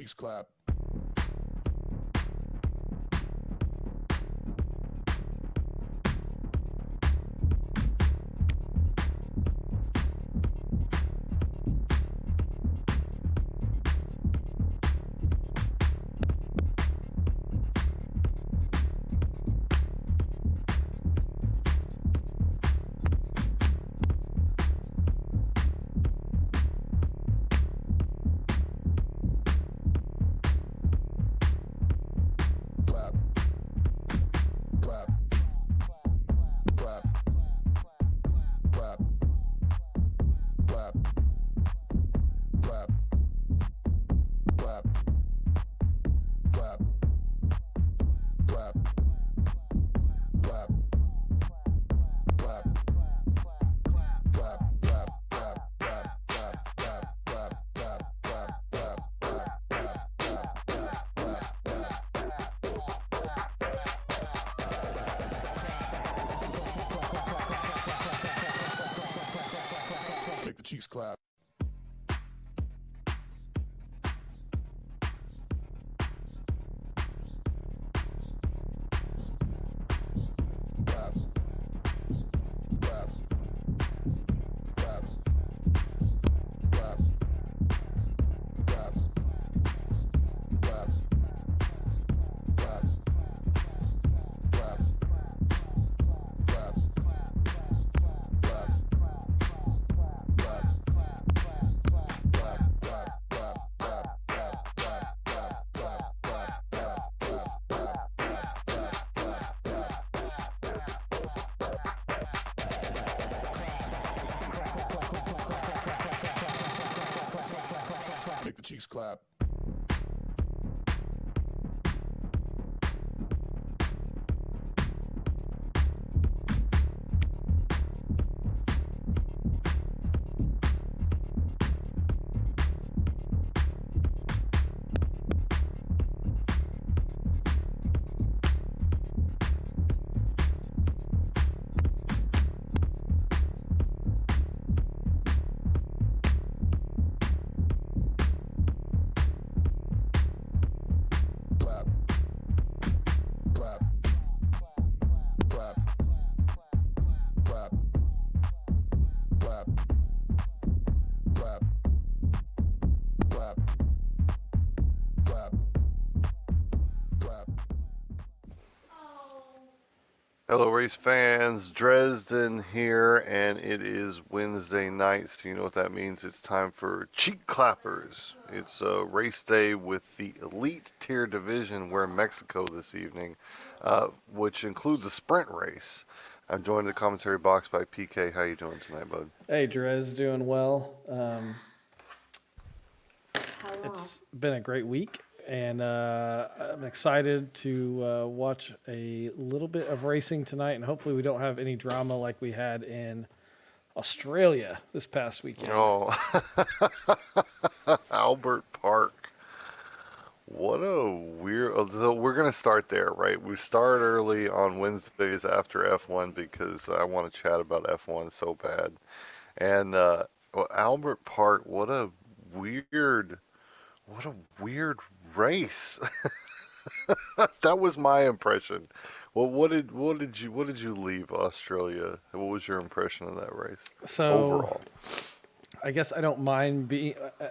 cheeks clap. Clap. Clap. Clap. Clap. Clap. Clap. Clap. Clap. Clap. Clap. Clap. Make the cheeks clap. Clap. Clap. Clap. Clap. Clap. Clap. Clap. Clap. Clap. Make the cheeks clap. Clap. Clap. Clap. Clap. Clap. Clap. Clap. Clap. Clap. Hello, race fans. Dresden here, and it is Wednesday night, so you know what that means. It's time for Cheek Clappers. It's a race day with the Elite Tier Division. We're in Mexico this evening, which includes a sprint race. I'm joined in the commentary box by PK. How you doing tonight, bud? Hey, Drez, doing well. It's been a great week, and I'm excited to watch a little bit of racing tonight, and hopefully we don't have any drama like we had in Australia this past weekend. Oh, Albert Park. What a weird. So we're going to start there, right? We start early on Wednesdays after F1 because I want to chat about F1 so bad. And well, Albert Park, weird, what a weird race. That was my impression. Well, what did you leave Australia? What was your impression of that race So overall? I guess I don't mind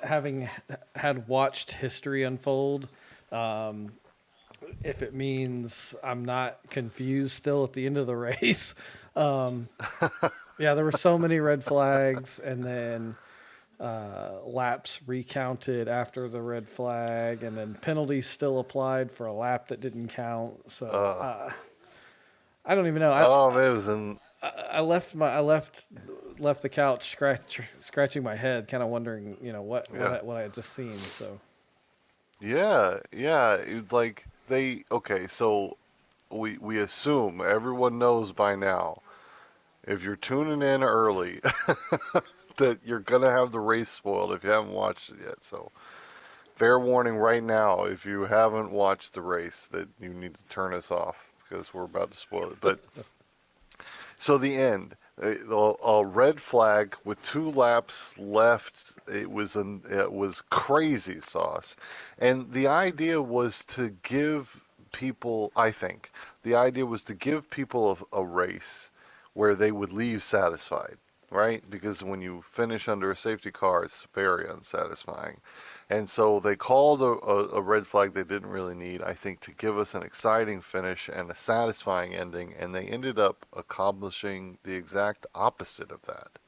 having had watched history unfold. If it means I'm not confused still at the end of the race. Yeah, there were so many red flags, and then laps recounted after the red flag, and then penalties still applied for a lap that didn't count. So I don't even know. Oh, man, it was in. I left the couch scratching my head, kind of wondering, what I had just seen. So Yeah, like okay, so we assume everyone knows by now, if you're tuning in early, that you're gonna have the race spoiled if you haven't watched it yet. So fair warning right now, if you haven't watched the race, that you need to turn us off because we're about to spoil it. But so the end, A red flag with 2 laps left. It was crazy sauce, and the idea was to give people. I think the idea was to give people a race where they would leave satisfied, right? Because when you finish under a safety car, it's very unsatisfying. And so they called a red flag they didn't really need, I think, to give us an exciting finish and a satisfying ending, and they ended up accomplishing the exact opposite of that,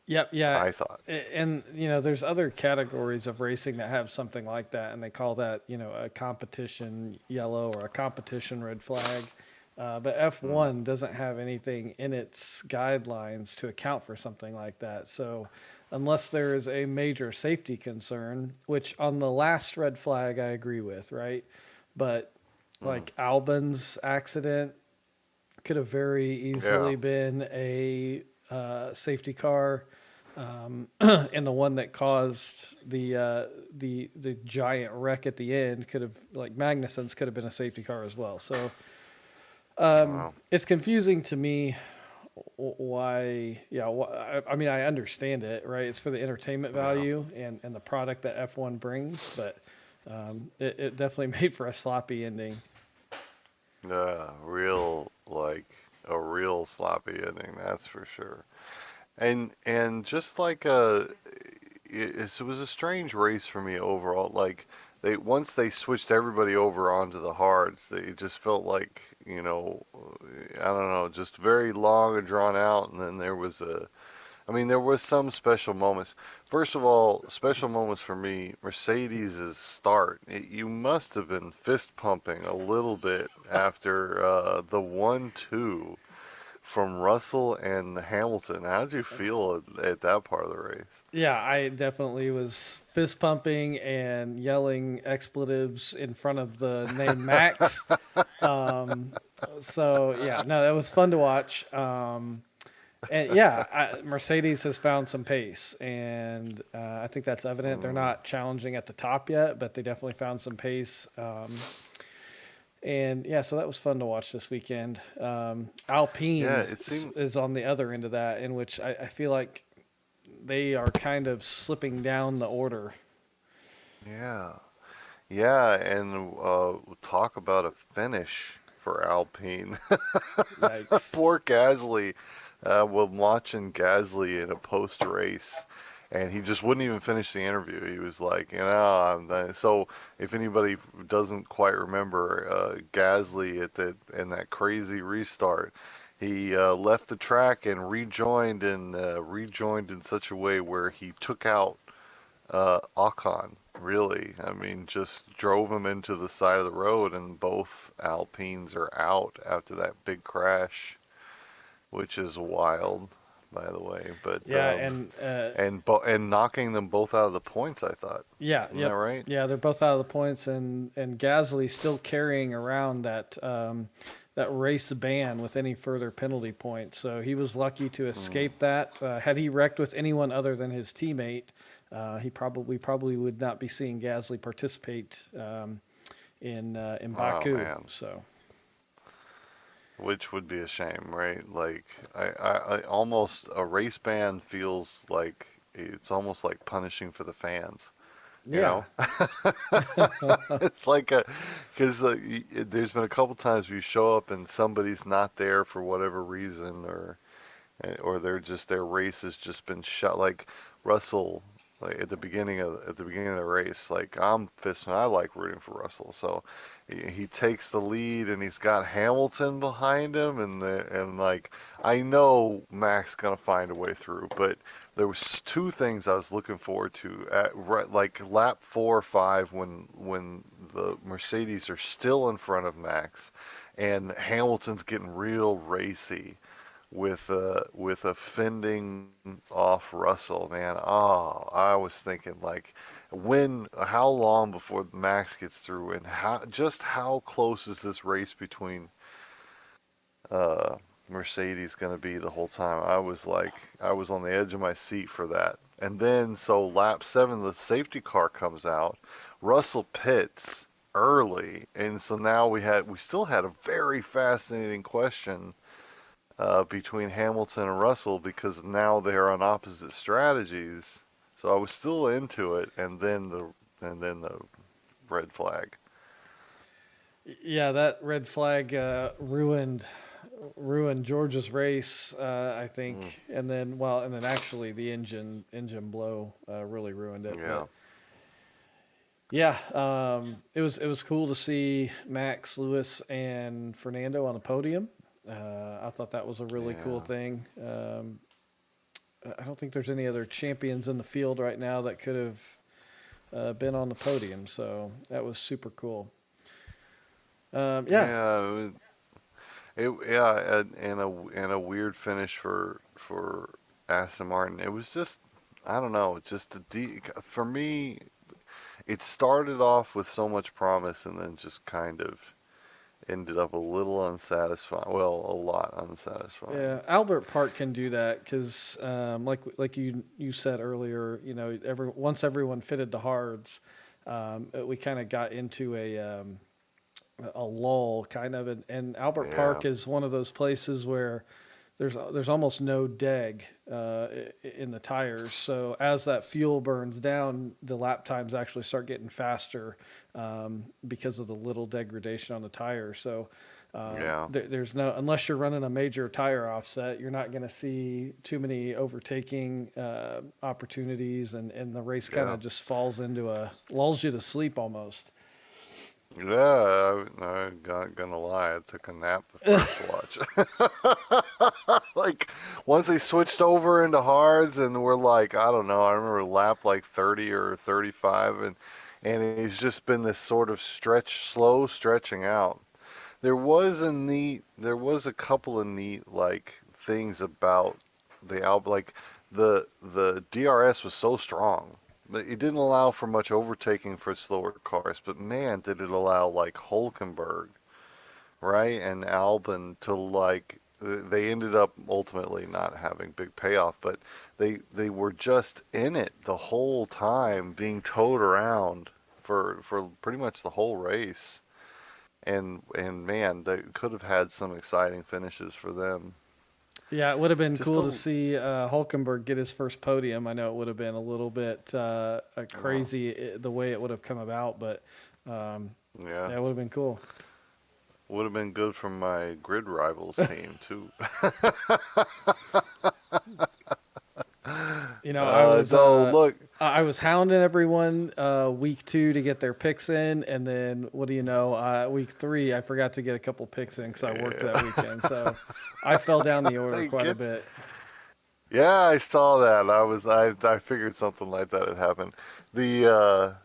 Yep, yeah. I thought. And there's other categories of racing that have something like that, and they call that a competition yellow or a competition red flag. But Mm, F1 doesn't have anything in its guidelines to account for something like that. So unless there is a major safety concern, which on the last red flag I agree with, right? But mm, like Albon's accident could have very yeah. easily been a safety car, and the one that caused the giant wreck at the end could have, like Magnussen's, could have been a safety car as well. So Wow. it's confusing to me why. Yeah, I mean, I understand it, right? It's for the entertainment Yeah. value and the product that F1 brings, but it definitely made for a sloppy ending. Yeah. Real like a real sloppy ending, that's for sure. And just like it was a strange race for me overall. Like they once they switched everybody over onto the hards, they just felt like I don't know, just very long and drawn out. And then I mean, there was some special moments. First of all, special moments for me, Mercedes' start. You must have been fist pumping a little bit after the 1-2 from Russell and Hamilton. How did you feel at that part of the race? Yeah, I definitely was fist pumping and yelling expletives in front of the name Max. Um, so yeah, no, that was fun to watch. And yeah, Mercedes has found some pace, and I think that's evident. They're Mm, not challenging at the top yet, but they definitely found some pace. And yeah, so that was fun to watch this weekend. yeah, Alpine it seemed. is on the other end of that, in which I feel like they are kind of slipping down the order. Yeah, yeah, and talk about a finish for Alpine. Yikes. Poor Gasly. When watching Gasly in a post race, and he just wouldn't even finish the interview. He was like, I'm done. So if anybody doesn't quite remember, Gasly in that crazy restart, he left the track and rejoined in such a way where he took out Ocon. Really, I mean, just drove him into the side of the road, and both Alpines are out after that big crash, which is wild, by the way. But Yeah, and and knocking them both out of the points, I thought. yeah, Isn't that yep, right? yeah, they're both out of the points, and Gasly still carrying around that race ban with any further penalty points. So he was lucky to Mm. escape that. Had he wrecked with anyone other than his teammate, he probably would not be seeing Gasly participate in Oh Baku. man, So which would be a shame, right? Like I almost a race ban feels like it's almost like punishing for the fans. You yeah, know, it's like because there's been a couple times you show up and somebody's not there for whatever reason, or their race has just been shut. Like Russell, like at the beginning of the race, like I like rooting for Russell, so he takes the lead and he's got Hamilton behind him, and like I know Max gonna find a way through, but there was two things I was looking forward to at like lap 4 or 5 when the Mercedes are still in front of Max, and Hamilton's getting real racy with a fending off Russell, man. Oh, I was thinking like how long before Max gets through, and how close is this race between uh Mercedes going to be the whole time? I was on the edge of my seat for that. And then so lap 7 the safety car comes out. Russell pits early, and so now we still had a very fascinating question between Hamilton and Russell because now they're on opposite strategies. So I was still into it, and then the red flag. Yeah, that red flag ruined George's race, I think, Mm, and then actually the engine blow really ruined it. yeah, But yeah, it was cool to see Max, Lewis, and Fernando on the podium. I thought that was a really cool yeah, thing. I don't think there's any other champions in the field right now that could have been on the podium, so that was super cool. Yeah, yeah. Yeah, and a weird finish for Aston Martin. It was just, I don't know, just for me. It started off with so much promise, and then just kind of ended up a little unsatisfying. Well, a lot unsatisfying. yeah, Albert Park can do that because, like you said earlier, once everyone fitted the hards, we kind of got into a lull kind of, and Albert Yeah, Park is one of those places where there's almost no deg in the tires. So as that fuel burns down, the lap times actually start getting faster because of the little degradation on the tire. So yeah, there's no, unless you're running a major tire offset, you're not going to see too many overtaking opportunities, and the race kind yeah. of just falls into lulls you to sleep almost. Yeah, I not gonna lie, I took a nap the first watch. Like once they switched over into hards and we're like, I don't know, I remember lap like 30 or 35 and it's just been this sort of slow stretching out. There was a couple of neat like things about the album, like the DRS was so strong. But it didn't allow for much overtaking for slower cars, but man, did it allow like Hulkenberg, right, and Albon to like they ended up ultimately not having big payoff, but they were just in it the whole time, being towed around for pretty much the whole race. And man, they could have had some exciting finishes for them. Yeah, it would have been Just cool to a see Hulkenberg get his first podium. I know it would have been a little bit uh, crazy the way it would have come about, but um, yeah, yeah, it would have been cool. would have been good for my grid rivals team too. I was Though, look, I was hounding everyone week 2 to get their picks in, and then what do you know? Week 3, I forgot to get a couple picks in because I worked that yeah, weekend, so I fell down the order it quite a gets. bit. Yeah, I saw that. I figured something like that had happened. The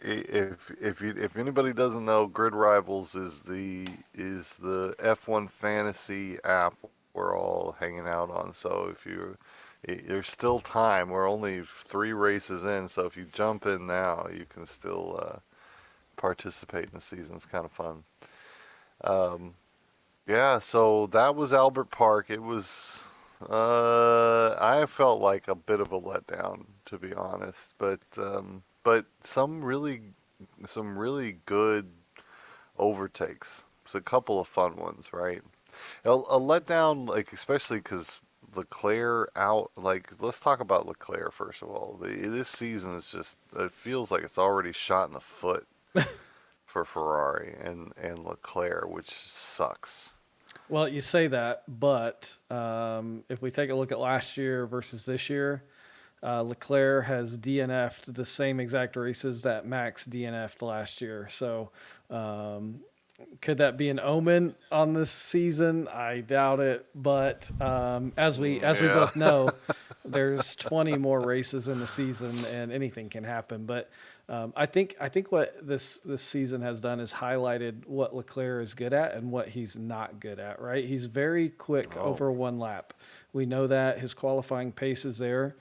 if anybody doesn't know, Grid Rivals is the F1 fantasy app we're all hanging out on. So there's still time. We're only 3 races in, so if you jump in now, you can still participate in the season. It's kind of fun. Um, yeah, so that was Albert Park. It was, I felt like a bit of a letdown, to be honest, but some really good overtakes. It's a couple of fun ones, right? A letdown, like especially because Leclerc out. Like, let's talk about Leclerc first of all. This season is just, it feels like it's already shot in the foot for Ferrari and Leclerc, which sucks. Well, you say that, but if we take a look at last year versus this year, Leclerc has DNF'd the same exact races that Max DNF'd last year. So, um, could that be an omen on this season? I doubt it. But as we Yeah. both know, there's 20 more races in the season, and anything can happen. But I think what this season has done is highlighted what Leclerc is good at and what he's not good at. Right? He's very quick Oh, over one lap. We know that his qualifying pace is there,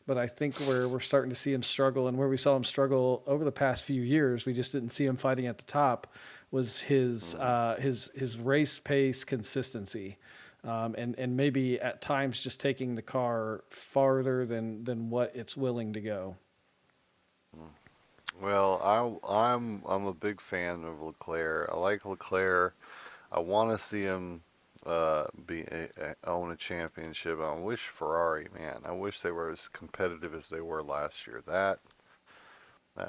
but I think where we're starting to see him struggle, and where we saw him struggle over the past few years, we just didn't see him fighting at the top, was mm, his race pace consistency, and maybe at times just taking the car farther than what it's willing to go. mm. Well, I'm a big fan of Leclerc. I like Leclerc. I want to see him. own a championship. I wish Ferrari, man, I wish they were as competitive as they were last year. That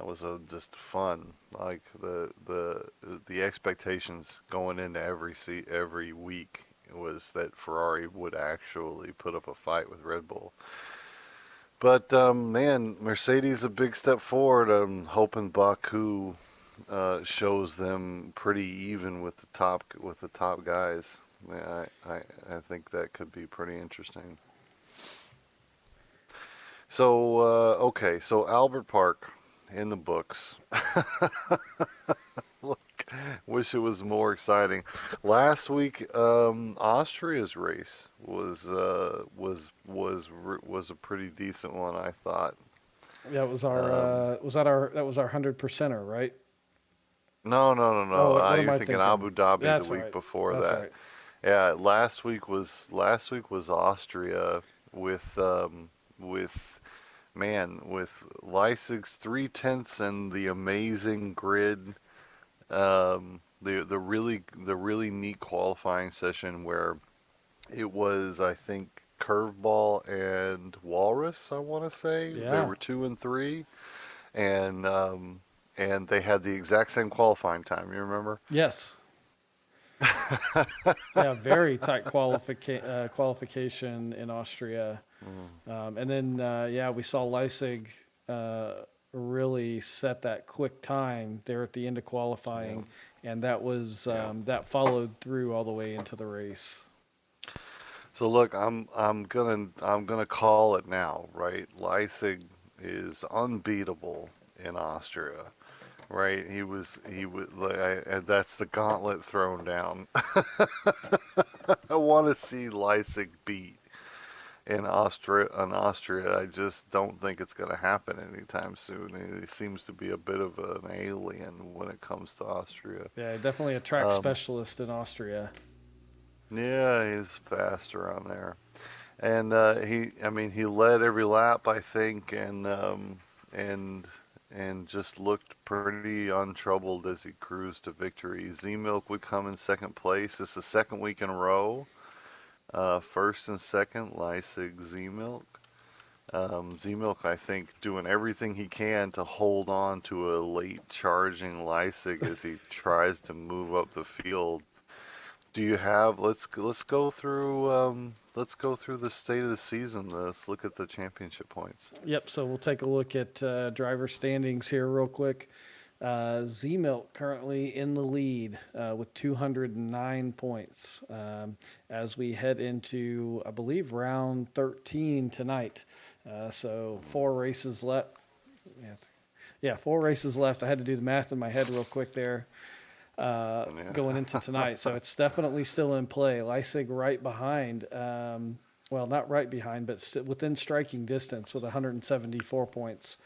was just fun. Like the expectations going into every week was that Ferrari would actually put up a fight with Red Bull. But man, Mercedes a big step forward. I'm hoping Baku shows them pretty even with the top guys. Yeah, I think that could be pretty interesting. So okay, so Albert Park in the books. Look, wish it was more exciting. Last week, Austria's race was a pretty decent one, I thought. That was our Um, that was our 100%er, right? no. Oh, what am You're I thinking thinking? Abu Dhabi the That's week right. before That's that. right. Yeah, last week was Austria with with Leisig's 3/10 and the amazing grid. The really neat qualifying session where it was, I think, Curveball and Walrus, I want to say. They Yeah. were 2 and 3, and they had the exact same qualifying time. You remember? Yes. Yeah. Very tight qualification in Austria, Mm, and then yeah, we saw Leipzig uh, really set that quick time there at the end of yeah, qualifying, and that was yeah. that followed through all the way into the race. So look, I'm gonna call it now, right? Leipzig is unbeatable in Austria, right? He was like, and that's the gauntlet thrown down. I want to see Leipzig beat in Austria. I just don't think it's going to happen anytime soon. He seems to be a bit of an alien when it comes to Austria. Yeah, definitely a track Um, specialist in Austria. yeah, he's fast around there. And I mean, he led every lap, I think, and just looked pretty untroubled as he cruised to victory. Z Milk would come in second place. It's the second week in a row. First and second, Leipzig Z Milk. Z Milk, I think, doing everything he can to hold on to a late charging Leipzig as he tries to move up the field. Do you have? Let's go through the state of the season. Let's look at the championship points. Yep. So we'll take a look at driver standings here real quick. Z Milk currently in the lead with 209 points as we head into, I believe, round 13 tonight. So 4 races left. Yeah, yeah, 4 races left. I had to do the math in my head real quick there going Yeah. into tonight. So it's definitely still in play. Leipzig right behind. Well, not right behind, but within striking distance with 174 points.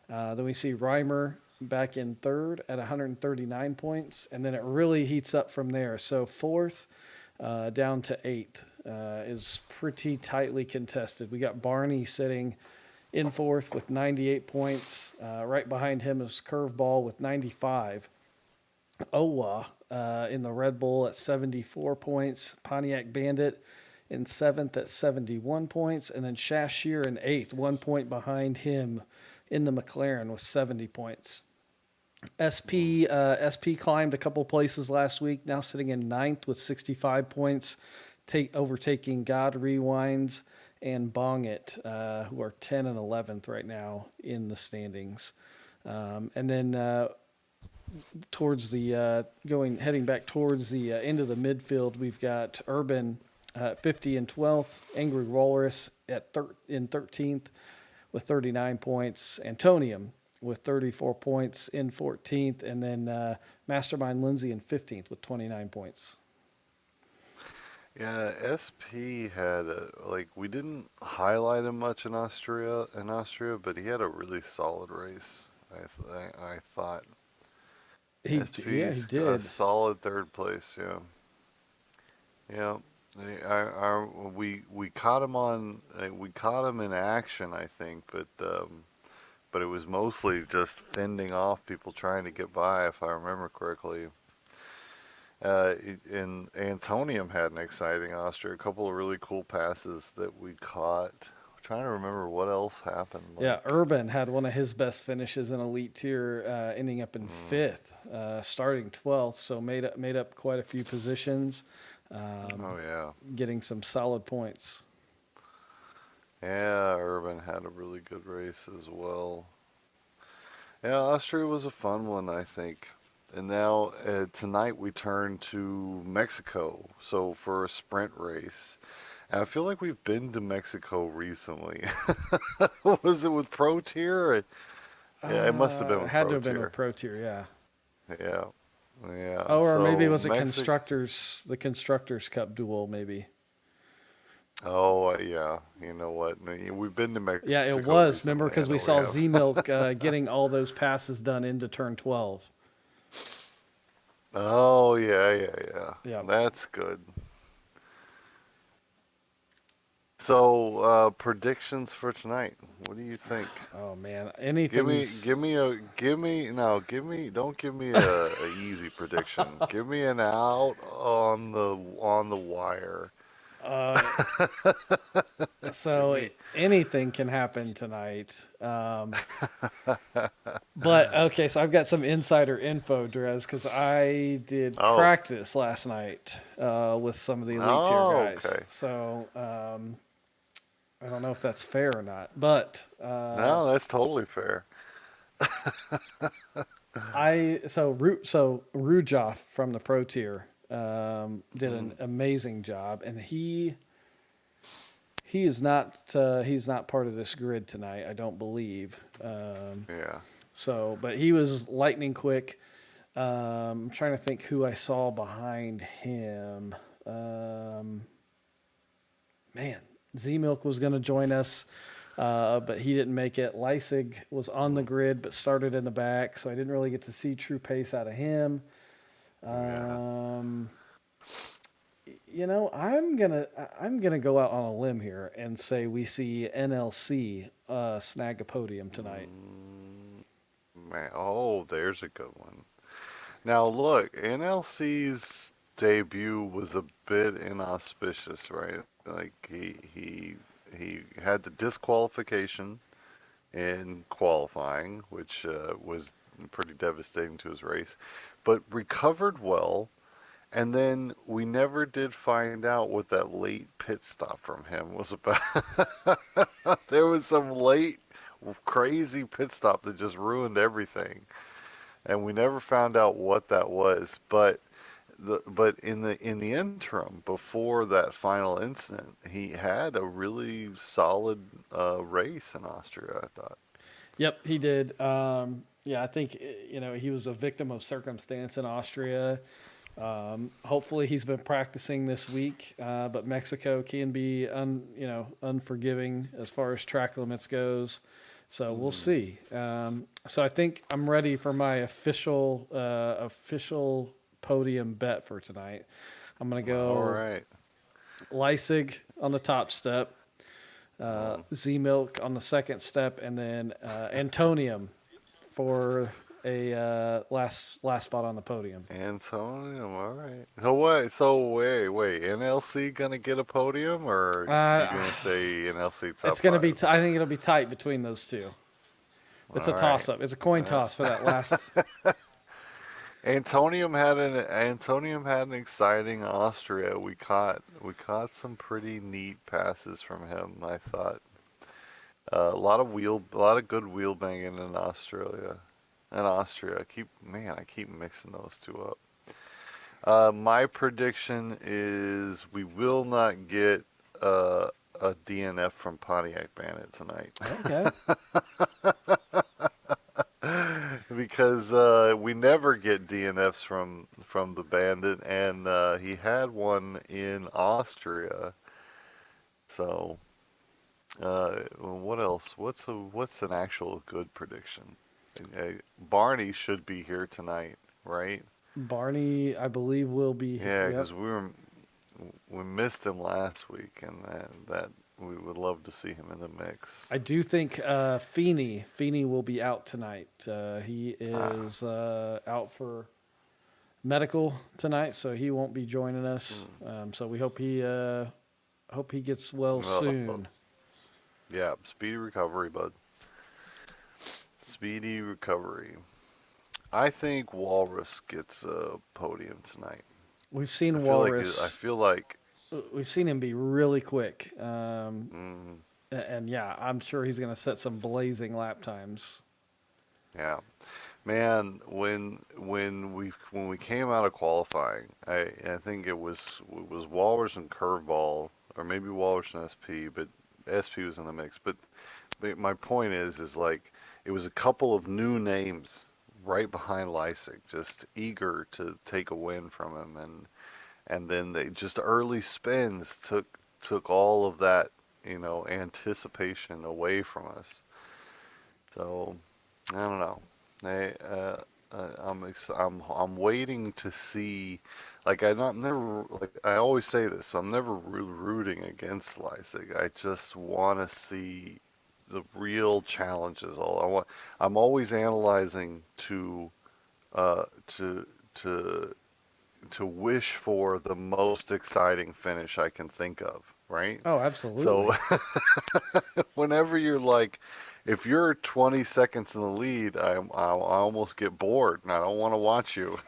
Then we see Reimer back in third at 139 points, and then it really heats up from there. So fourth down to eighth is pretty tightly contested. We got Barney sitting in fourth with 98 points. Right behind him is Curveball with 95. Owa in the Red Bull at 74 points. Pontiac Bandit in seventh at 71 points. And then Shashir in eighth, 1 point behind him in the McLaren with 70 points. SP climbed a couple places last week, now sitting in ninth with 65 points, overtaking God Rewinds and Bong It, who are 10 and 11th right now in the standings. And then towards the heading back towards the end of the midfield, we've got Urban 50 and 12th, Angry Walrus in 13th with 39 points, Antonium with 34 points in 14th, and then Mastermind Lindsay in 15th with 29 points. Yeah, SP had we didn't highlight him much in Austria, but he had a really solid race. I thought Yeah, he SP's a did. solid third place. Yeah, yeah. We caught him in action, I think, but it was mostly just fending off people trying to get by, if I remember correctly. In Antonium had an exciting Austria, a couple of really cool passes that we caught. I'm trying to remember what else happened. Yeah, Like, Urban had one of his best finishes in Elite Tier, ending up in fifth, starting 12th, so made up quite a few positions, oh yeah, getting some solid points. yeah, Urban had a really good race as well. Yeah, Austria was a fun one, I think. And now tonight we turn to Mexico, so for a sprint race. And I feel like we've been to Mexico recently. Was it with Pro Tier? Yeah, it must have been It with had to Pro have been with Tier. Pro Tier, yeah. Yeah, yeah. Oh, or maybe it So was Mexico. the constructors cup duel, maybe. Oh, yeah. You know what? We've been to Yeah, it Mexico was. Remember, recently. I because we know we saw have. Z Milk getting all those passes done into turn 12. Oh, yeah, yeah, yeah. Yeah. That's good. So, predictions for tonight. What do you think? Oh man, Give anything's. me a, give me, no, give me, don't give me a easy prediction. Give me an out on the wire. Uh, Give so me, anything can happen tonight. But okay, so I've got some insider info, Drez, because I did oh, practice last night with some of the elite tier oh, guys. okay. So I don't know if that's fair or not, but No, that's totally fair. so Rujoff from the pro tier did an Mm, amazing job, and he's not part of this grid tonight. I don't believe. yeah. But he was lightning quick. I'm trying to think who I saw behind him. Um, Man, Z Milk was going to join us, but he didn't make it. Leisig was on the Mm, grid, but started in the back, so I didn't really get to see true pace out of him. yeah. Um, I'm gonna go out on a limb here and say we see NLC snag a podium tonight. Mm, man, oh, there's a good one. Now look, NLC's debut was a bit inauspicious, right? Like he had the disqualification in qualifying, which was pretty devastating to his race, but recovered well. And then we never did find out what that late pit stop from him was about. There was some late crazy pit stop that just ruined everything, and we never found out what that was. But in the interim, before that final incident, he had a really solid race in Austria, I thought. Yep, he did. Yeah, I think he was a victim of circumstance in Austria. Hopefully, he's been practicing this week, but Mexico can be unforgiving as far as track limits goes. So we'll Mm, see. So I think I'm ready for my official podium bet for tonight. I'm gonna all go right. Leisig on the top step, Mm. Z Milk on the second step, and then Antonium for a last spot on the podium. Antonio, all right. So what? So wait. NLC gonna get a podium, or you Uh, gonna say NLC it's top going to be. five? I think it'll be tight between those two. It's a All right. toss up. It's a coin Uh, toss for that last. Antonium had an exciting Austria. We caught some pretty neat passes from him. I thought a lot of good wheel banging in Australia. And Austria. I keep mixing those two up. My prediction is we will not get a DNF from Pontiac Bandit tonight. Okay. Because we never get DNFs from the Bandit, and he had one in Austria. So, what else? What's an actual good prediction? Uh, Barney should be here tonight, right? Barney, I believe, will be. Yeah, Yep. because we missed him last week, and that we would love to see him in the mix. I do think Feeney will be out tonight. He Ah, is out for medical tonight, so he won't be joining us. Mm. So we hope he gets well Well, soon. yeah, speedy recovery, bud. Speedy recovery. I think Walrus gets a podium tonight. We've I seen feel like I Walrus. feel like We've seen him be really quick, mm, and yeah, I'm sure he's going to set some blazing lap times. yeah. Man, when we came out of qualifying, I think it was Walrus and Curveball, or maybe Walrus and SP, but SP was in the mix. But my point is like it was a couple of new names right behind Lysick, just eager to take a win from him, and then they just early spins took all of that, anticipation away from us. So I don't know. I'm waiting to see. Like I not never like I always say this. So I'm never rooting against Leipzig. I just want to see the real challenges. All I want. I'm always analyzing uh to to to wish for the most exciting finish I can think of. Right. Oh, So absolutely. whenever you're like, if you're 20 seconds in the lead, I almost get bored and I don't want to watch you.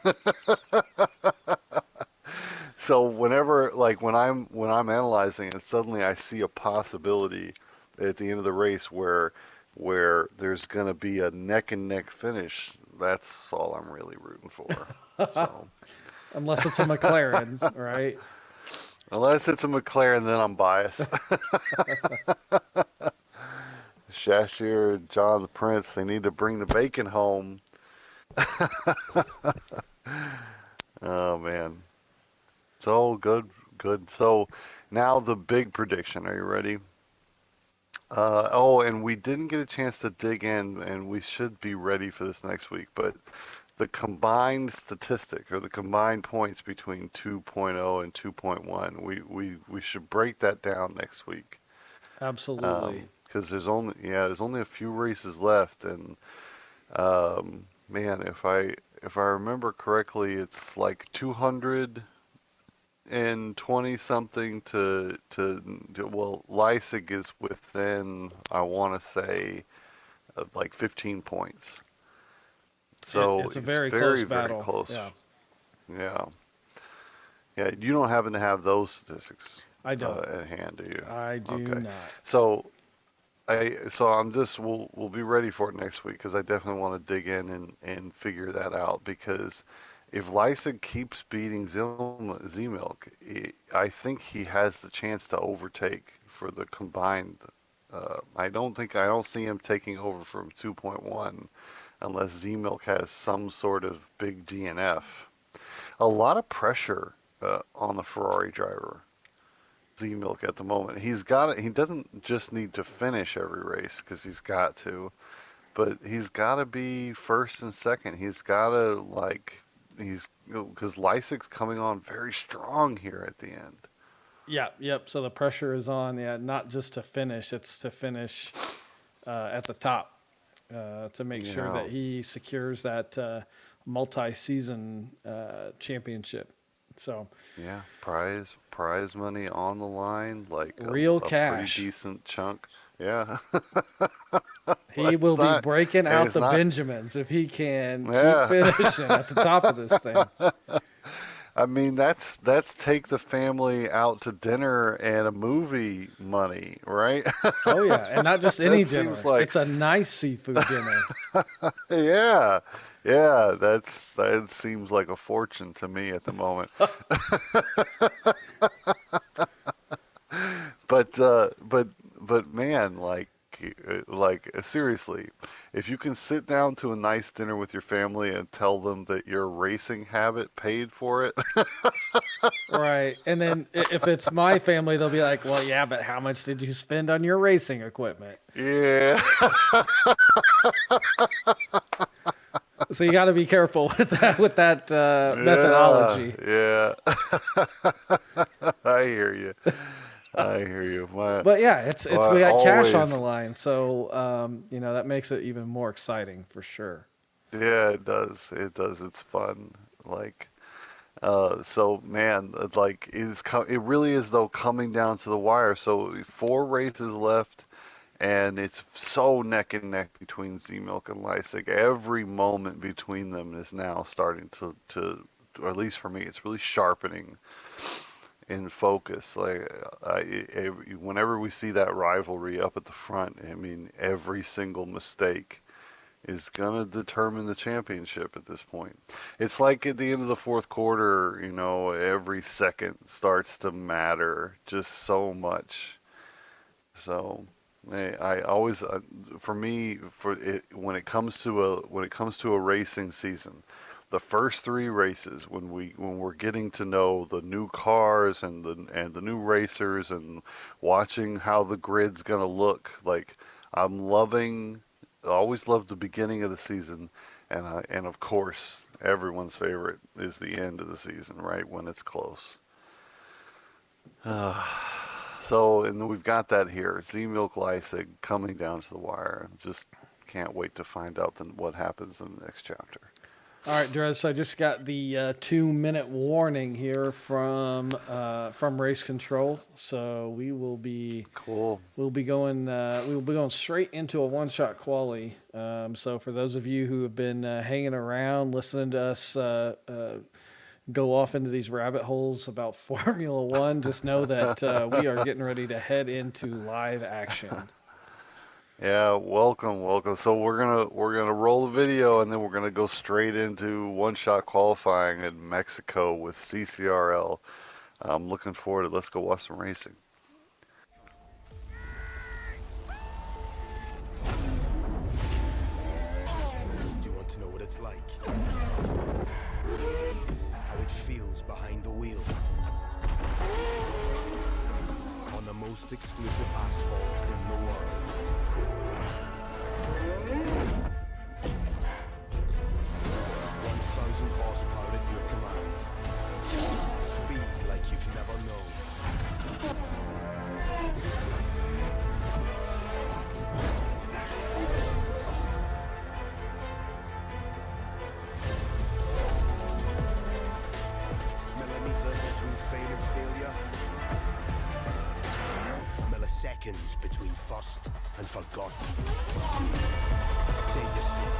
So whenever, like when I'm analyzing it, suddenly I see a possibility at the end of the race where there's gonna be a neck and neck finish. That's all I'm really rooting for. So Unless it's a McLaren, right? unless it's a McLaren, then I'm biased. Shashier, John the Prince, they need to bring the bacon home. Oh man. So good, good. So now the big prediction. Are you ready? Oh, and we didn't get a chance to dig in, and we should be ready for this next week. But the combined statistic or the combined points between 2.0 and 2.1, we should break that down next week. Absolutely. Because there's only a few races left, and man, if I remember correctly, it's like 220 something well, Leipzig is within, I want to say, of like 15 points. So It's a it's very close very, very battle. close. Yeah, Yeah. Yeah, you don't happen to have those statistics I don't. at hand, do you? I do Okay. not. So we'll be ready for it next week because I definitely want to dig in and figure that out because if Leipzig keeps beating Z-Milk, I think he has the chance to overtake for the combined. I don't see him taking over from 2.1 unless Z-Milk has some sort of big DNF. A lot of pressure on the Ferrari driver. Z-Milk at the moment. He's got it. He doesn't just need to finish every race because he's got to, but he's got to be first and second. He's got to because Lysik's coming on very strong here at the end. Yeah, yep. So the pressure is on. Yeah, not just to finish; it's to finish at the top to make sure Yeah, that he secures that multi-season championship. So yeah. Prize money on the line, like real a pretty cash. decent chunk. Yeah, He it's will be not. breaking Hey, out it's the not. Benjamins if he can keep Yeah. finishing at the top of this thing. I mean, that's take the family out to dinner and a movie money, right? Oh yeah, and not just any That seems dinner. like, It's a nice seafood dinner. yeah, yeah, that seems like a fortune to me at the moment. But man, seriously, if you can sit down to a nice dinner with your family and tell them that your racing habit paid for it, Right. And then if it's my family, they'll be like, "Well, yeah, but how much did you spend on your racing equipment?" yeah, So you got to be careful with that yeah, methodology. yeah. I hear you. I hear you. But yeah, it's My we got cash on the always, line, so that makes it even more exciting for sure. yeah, it does. It does. It's fun. Like, So man, it really is though coming down to the wire. So 4 races left, and it's so neck and neck between Z Milk and Lysig. Every moment between them is now starting or at least for me, it's really sharpening in focus. Whenever we see that rivalry up at the front, I mean, every single mistake is gonna determine the championship at this point. It's like at the end of the fourth quarter, every second starts to matter just so much. So I always, for me, for it when it comes to a racing season, the first 3 races when we're getting to know the new cars and the new racers and watching how the grid's gonna look, like I'm loving, always loved the beginning of the season, and of course everyone's favorite is the end of the season, right when it's close. So, and we've got that here. Z Milk Lysig coming down to the wire. Just can't wait to find out what happens in the next chapter. All right, Dres. So I just got the 2 minute warning here from race control. So Cool. we will be going straight into a one shot quali. So for those of you who have been hanging around listening to us go off into these rabbit holes about Formula One, just know that we are getting ready to head into live action. Yeah, welcome, welcome. So we're gonna roll the video and then we're gonna go straight into one-shot qualifying in Mexico with CCRL. I'm looking forward to it. Let's go watch some racing. Do you want to know what it's like? How it feels behind the wheel. On the most exclusive asphalt in the world. 1,000 horsepower at your command. Speed like you've never known. Millimeters between fame and failure. Milliseconds between first and forgotten. Take your seat.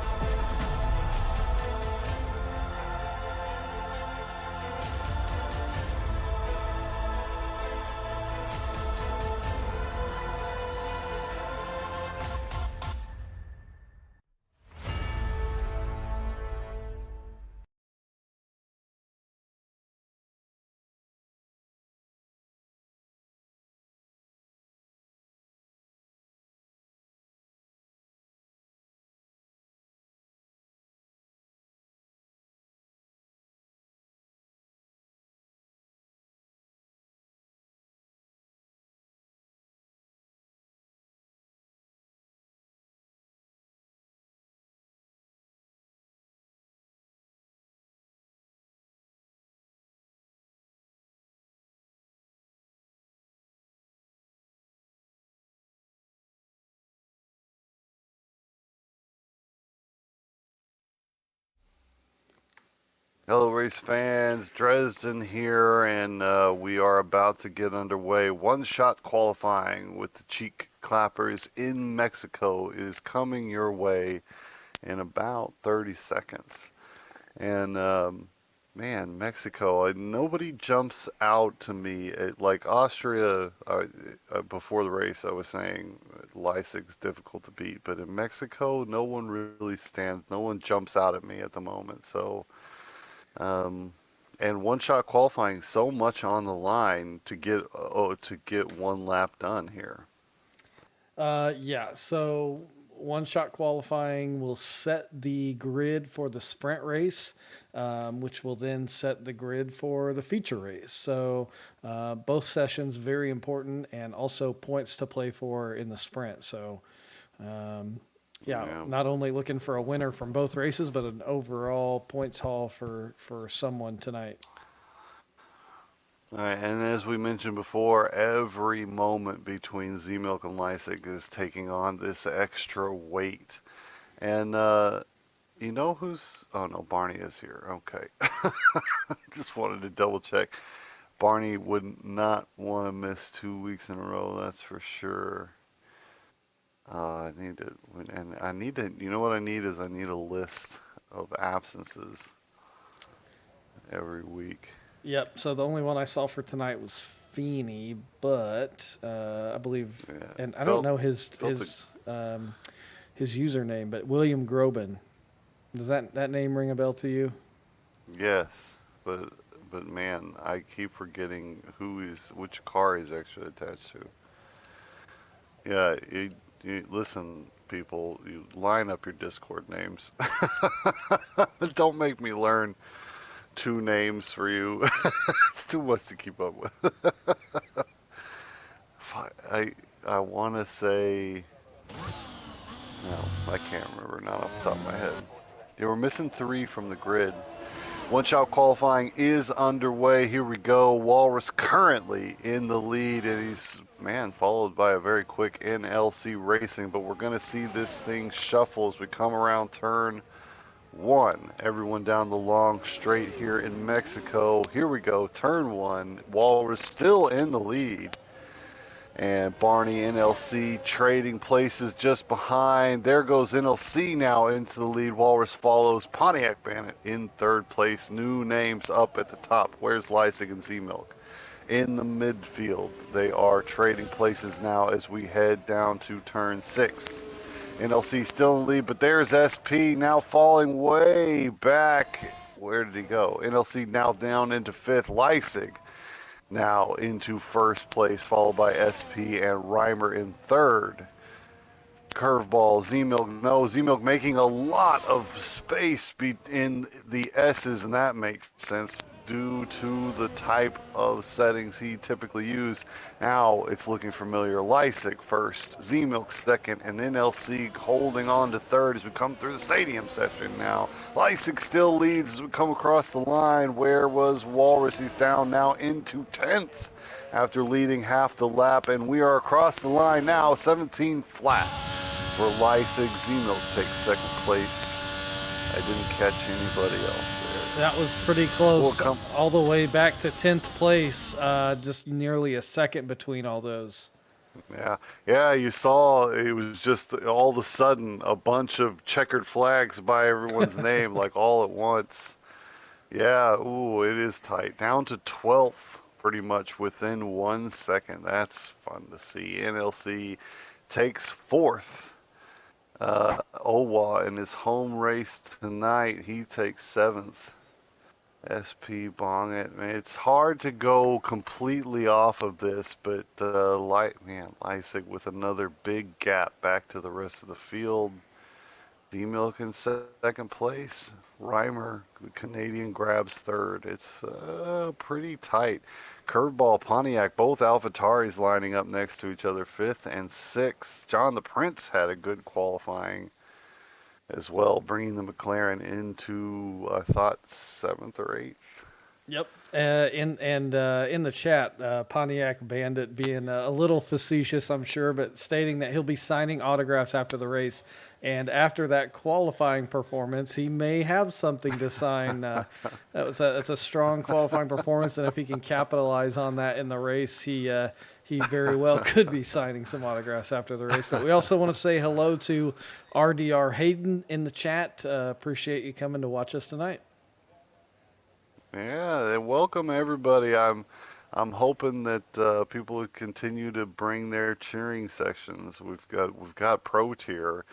Hello, race fans. Dresden here, and we are about to get underway. One-shot qualifying with the Cheek Clappers in Mexico is coming your way in about 30 seconds. And man, Mexico, nobody jumps out to me. Like Austria, before the race, I was saying Leisig's difficult to beat, but in Mexico, no one really stands, no one jumps out at me at the moment. So. Um, and one-shot qualifying, so much on the line to get one lap done here. Yeah, so one shot qualifying will set the grid for the sprint race, which will then set the grid for the feature race. So both sessions very important, and also points to play for in the sprint. So um, yeah, Yeah. not only looking for a winner from both races, but an overall points haul for someone tonight. All right, and as we mentioned before, every moment between Z Milk and Leipzig is taking on this extra weight. And You know who's? Oh no, Barney is here. Okay. Just wanted to double check. Barney would not want to miss 2 weeks in a row, that's for sure. I need to, and I need to, you know what I need is I need a list of absences every week. Yep. So the only one I saw for tonight was Feeney, but I believe, Yeah, and I don't felt know his felt his username, but William Groban. Does that name ring a bell to you? yes, but man, I keep forgetting which car he's actually attached to. Yeah, you listen, people, you line up your Discord names. Don't make me learn two names for you. It's too much to keep up with. I I want to say no, I can't remember not off the top of my head. They were missing three from the grid. One shot qualifying is underway. Here we go. Walrus currently in the lead, and he's, man, followed by a very quick NLC Racing. But we're going to see this thing shuffle as we come around turn one. Everyone down the long straight here in Mexico. Here we go. Turn one. Walrus still in the lead. And Barney NLC trading places just behind. There goes NLC now into the lead. Walrus follows. Pontiac Bandit in third place. New names up at the top. Where's Lysig and Z-Milk? In the midfield. They are trading places now as we head down to turn six. NLC still in the lead, but there's SP now falling way back. Where did he go? NLC now down into fifth. Lysig now into first place, followed by SP and Reimer in third. Curveball, Z-Milk, no, Z-Milk making a lot of space in the S's, and that makes sense due to the type of settings he typically uses. Now it's looking familiar. Lysik first, Z-Milk second, and NLC holding on to third as we come through the stadium session now. Lysik still leads as we come across the line. Where was Walrus? He's down now into 10th after leading half the lap, and we are across the line now, 17 flat for Lysig. Z-Milk takes second place. I didn't catch anybody else there. That was pretty close, Well, all the way back to 10th place. Just nearly a second between all those. Yeah, you saw it was just all of a sudden a bunch of checkered flags by everyone's name, like all at once. Yeah, ooh, it is tight. Down to 12th, pretty much within 1 second. That's fun to see. NLC takes fourth. Owa in his home race tonight, he takes seventh. SP Bong it. Man, it's hard to go completely off of this, but Lysig with another big gap back to the rest of the field. D-Milk in second place. Reimer, the Canadian, grabs third. It's pretty tight. Curveball, Pontiac, both AlphaTaris lining up next to each other, fifth and sixth. John the Prince had a good qualifying as well, bringing the McLaren into, I thought, seventh or eighth. Yep. In the chat, Pontiac Bandit being a little facetious, I'm sure, but stating that he'll be signing autographs after the race. And after that qualifying performance, he may have something to sign. That's a strong qualifying performance, and if he can capitalize on that in the race, he very well could be signing some autographs after the race. But we also want to say hello to RDR Hayden in the chat. Appreciate you coming to watch us tonight. Yeah, and welcome everybody. I'm hoping that people will continue to bring their cheering sections. We've got pro tier.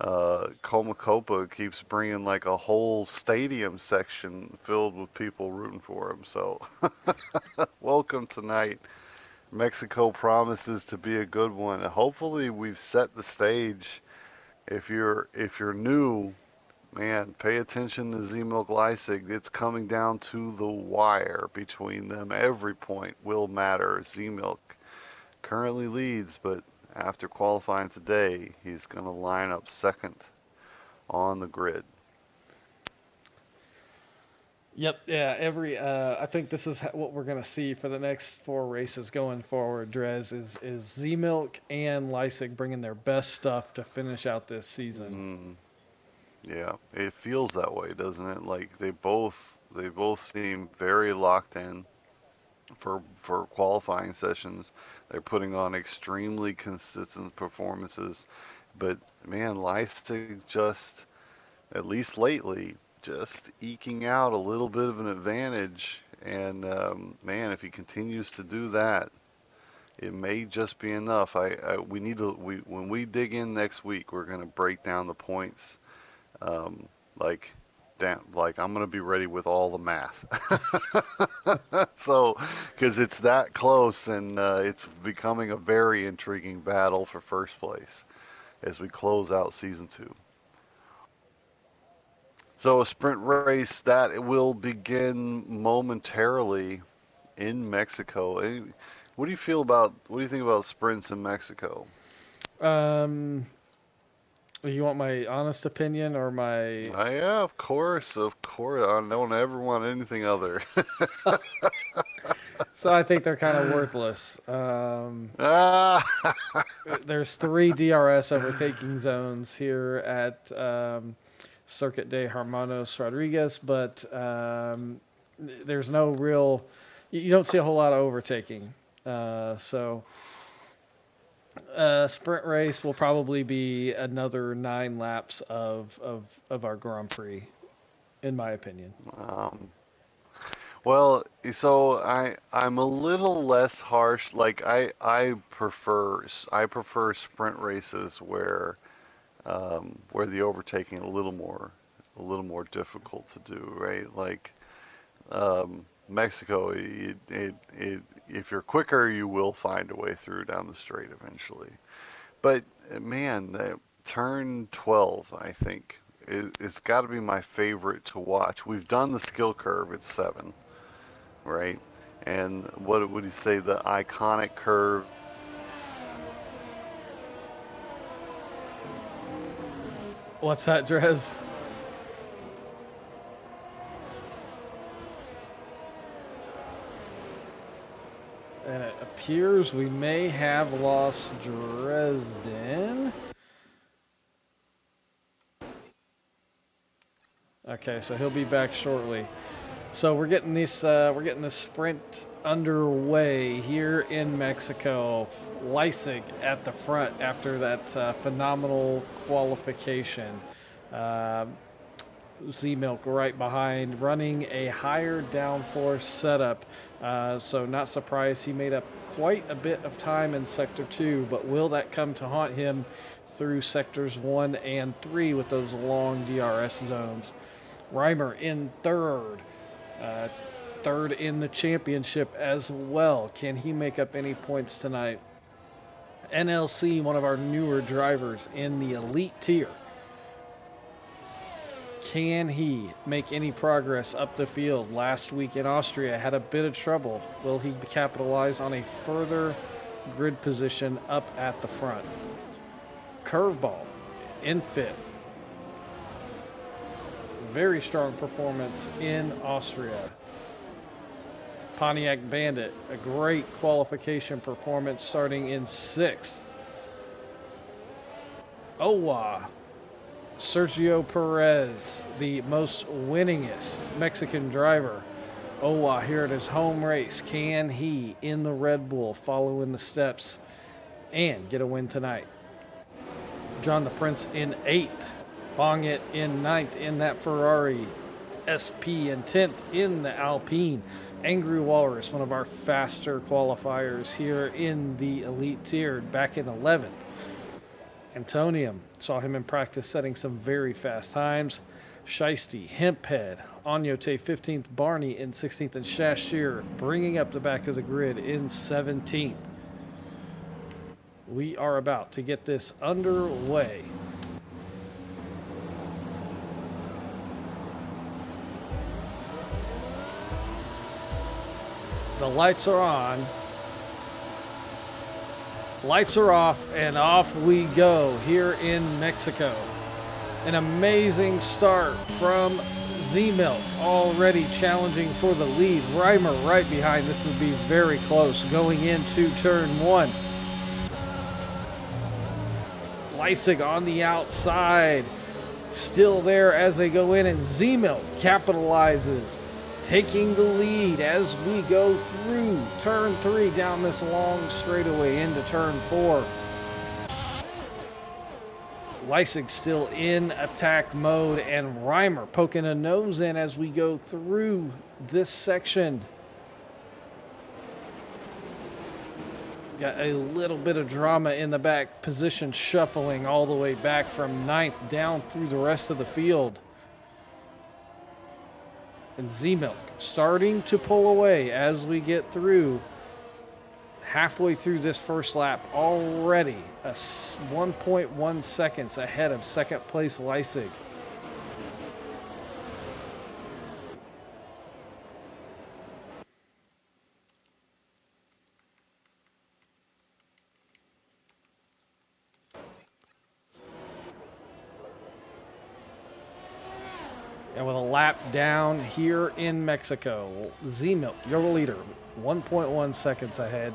Comacopa keeps bringing like a whole stadium section filled with people rooting for him. So welcome tonight. Mexico promises to be a good one. Hopefully we've set the stage. If you're new, man, pay attention to Z-Milk Lysig. It's coming down to the wire between them. Every point will matter. Z-Milk currently leads, but after qualifying today, he's going to line up second on the grid. Yep. Yeah. I think this is what we're going to see for the next four races going forward. Drez is Z-Milk and Lysig bringing their best stuff to finish out this season. Yeah, it feels that way, doesn't it? Like they both seem very locked in for qualifying sessions. They're putting on extremely consistent performances, but man, Leipzig just, at least lately, just eking out a little bit of an advantage. And man, if he continues to do that, it may just be enough. We need to, when we dig in next week, we're going to break down the points. Um, like, like I'm going to be ready with all the math. So, because it's that close, and it's becoming a very intriguing battle for first place as we close out season 2. So a sprint race that will begin momentarily in Mexico. What do you think about sprints in Mexico? Um, you want my honest opinion or my? Yeah, of course, of course. I don't ever want anything other. So I think they're kind of worthless. Ah, There's 3 DRS overtaking zones here at Circuit de Hermanos Rodriguez, but there's no real. You don't see a whole lot of overtaking. So sprint race will probably be another 9 laps of our Grand Prix, in my opinion. um, well, so I'm a little less harsh. Like I prefer sprint races where the overtaking a little more difficult to do, right? Like Mexico, if you're quicker, you will find a way through down the straight eventually. But man, turn 12, I think, it's got to be my favorite to watch. We've done the skill curve at 7, right? And what would you say the iconic curve? What's that, Drez? And it appears we may have lost Dresden. Okay, so he'll be back shortly. So we're getting this sprint underway here in Mexico. Leipzig at the front after that phenomenal qualification. Z-Milk right behind, running a higher downforce setup. So not surprised he made up quite a bit of time in Sector 2, but will that come to haunt him through Sectors 1 and 3 with those long DRS zones? Reimer in third. Third in the championship as well. Can he make up any points tonight? NLC, one of our newer drivers in the elite tier. Can he make any progress up the field? Last week in Austria had a bit of trouble. Will he capitalize on a further grid position up at the front? Curveball in 5th. Very strong performance in Austria. Pontiac Bandit, a great qualification performance starting in 6th. Owa, Sergio Perez, the most winningest Mexican driver. Owa here at his home race. Can he, in the Red Bull, follow in the steps and get a win tonight? John the Prince in 8th. Bongit in 9th in that Ferrari. SP in 10th in the Alpine. Angry Walrus, one of our faster qualifiers here in the elite tier, back in 11th. Antonium, saw him in practice setting some very fast times. Shiesty, Hemphead, Onyote 15th, Barney in 16th, and Shashir bringing up the back of the grid in 17th. We are about to get this underway. The lights are on. Lights are off, and off we go here in Mexico. An amazing start from Z-Milk, already challenging for the lead. Reimer right behind. This will be very close going into turn 1. Leipzig on the outside. still there as they go in, and Z-Milk capitalizes, taking the lead as we go through turn 3 down this long straightaway into turn 4. Leisig still in attack mode, and Reimer poking a nose in as we go through this section. Got a little bit of drama in the back, position shuffling all the way back from 9th down through the rest of the field. And Z-Milk starting to pull away as we get through. Halfway through this first lap already, 1.1 seconds ahead of second place Leisig. And with a lap down here in Mexico, Z-Milk, your leader, 1.1 seconds ahead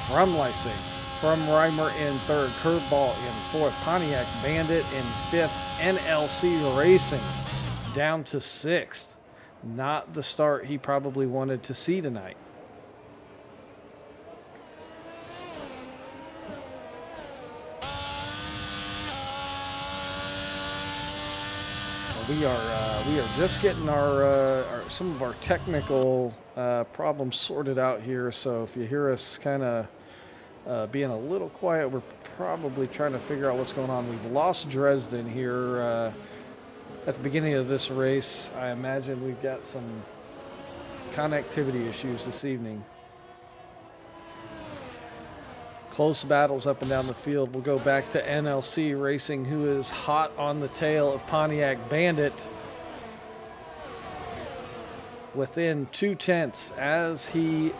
from Leisig. From Reimer in 3rd, Curveball in 4th, Pontiac Bandit in 5th, NLC Racing down to 6th. Not the start he probably wanted to see tonight. We are just getting our some of our technical problems sorted out here. So if you hear us kind of being a little quiet, we're probably trying to figure out what's going on. We've lost Dresden here at the beginning of this race. I imagine we've got some connectivity issues this evening. Close battles up and down the field. We'll go back to NLC Racing, who is hot on the tail of Pontiac Bandit. Within 2/10 as he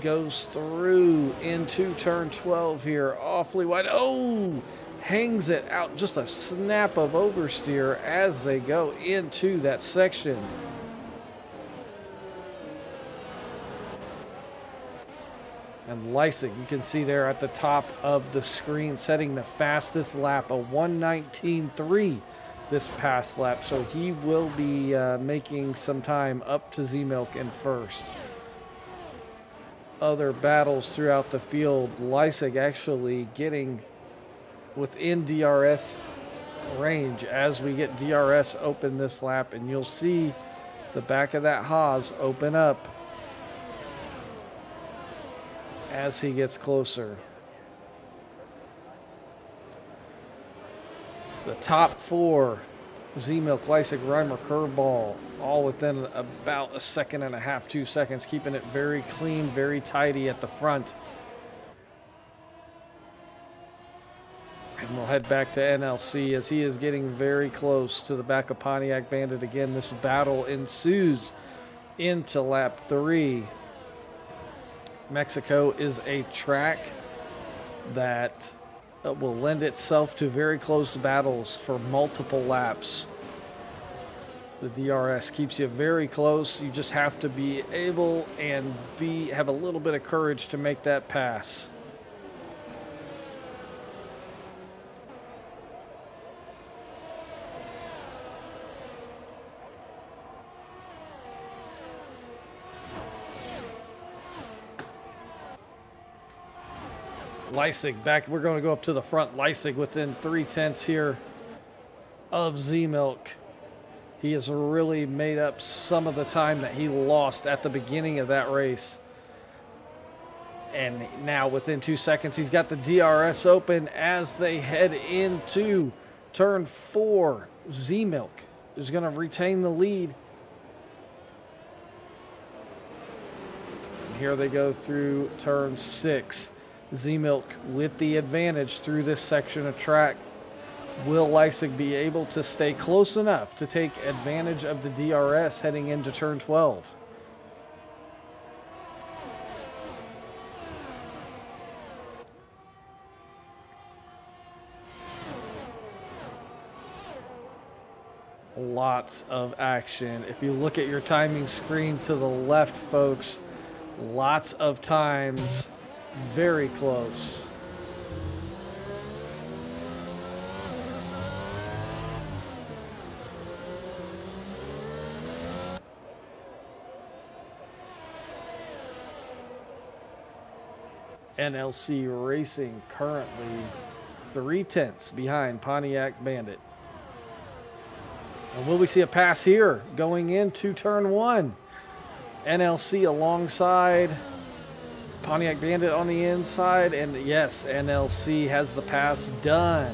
goes through into turn 12 here. Awfully wide. Oh! Hangs it out. Just a snap of oversteer as they go into that section. And Leisig, you can see there at the top of the screen, setting the fastest lap, a 1:19.3 this past lap. So he will be making some time up to Z-Milk in 1st. Other battles throughout the field. Leisig actually getting within DRS range as we get DRS open this lap. And you'll see the back of that Haas open up as he gets closer. The top 4, Z-Milk, Leisig, Reimer, Curveball, all within about 1.5 seconds, 2 seconds, keeping it very clean, very tidy at the front. And we'll head back to NLC as he is getting very close to the back of Pontiac Bandit again. This battle ensues into lap 3. Mexico is a track that will lend itself to very close battles for multiple laps. The DRS keeps you very close. You just have to be able and have a little bit of courage to make that pass. Leisig back. We're going to go up to the front. Leisig within 3/10 here of Z-Milk. He has really made up some of the time that he lost at the beginning of that race. And now within 2 seconds, he's got the DRS open as they head into turn 4. Z-Milk is going to retain the lead. And here they go through turn 6. Z-Milk with the advantage through this section of track. Will Leisig be able to stay close enough to take advantage of the DRS heading into turn 12? Lots of action. If you look at your timing screen to the left, folks, lots of times. Very close. NLC Racing currently 3/10 behind Pontiac Bandit. And will we see a pass here going into turn one? NLC alongside Pontiac Bandit on the inside. And yes, NLC has the pass done.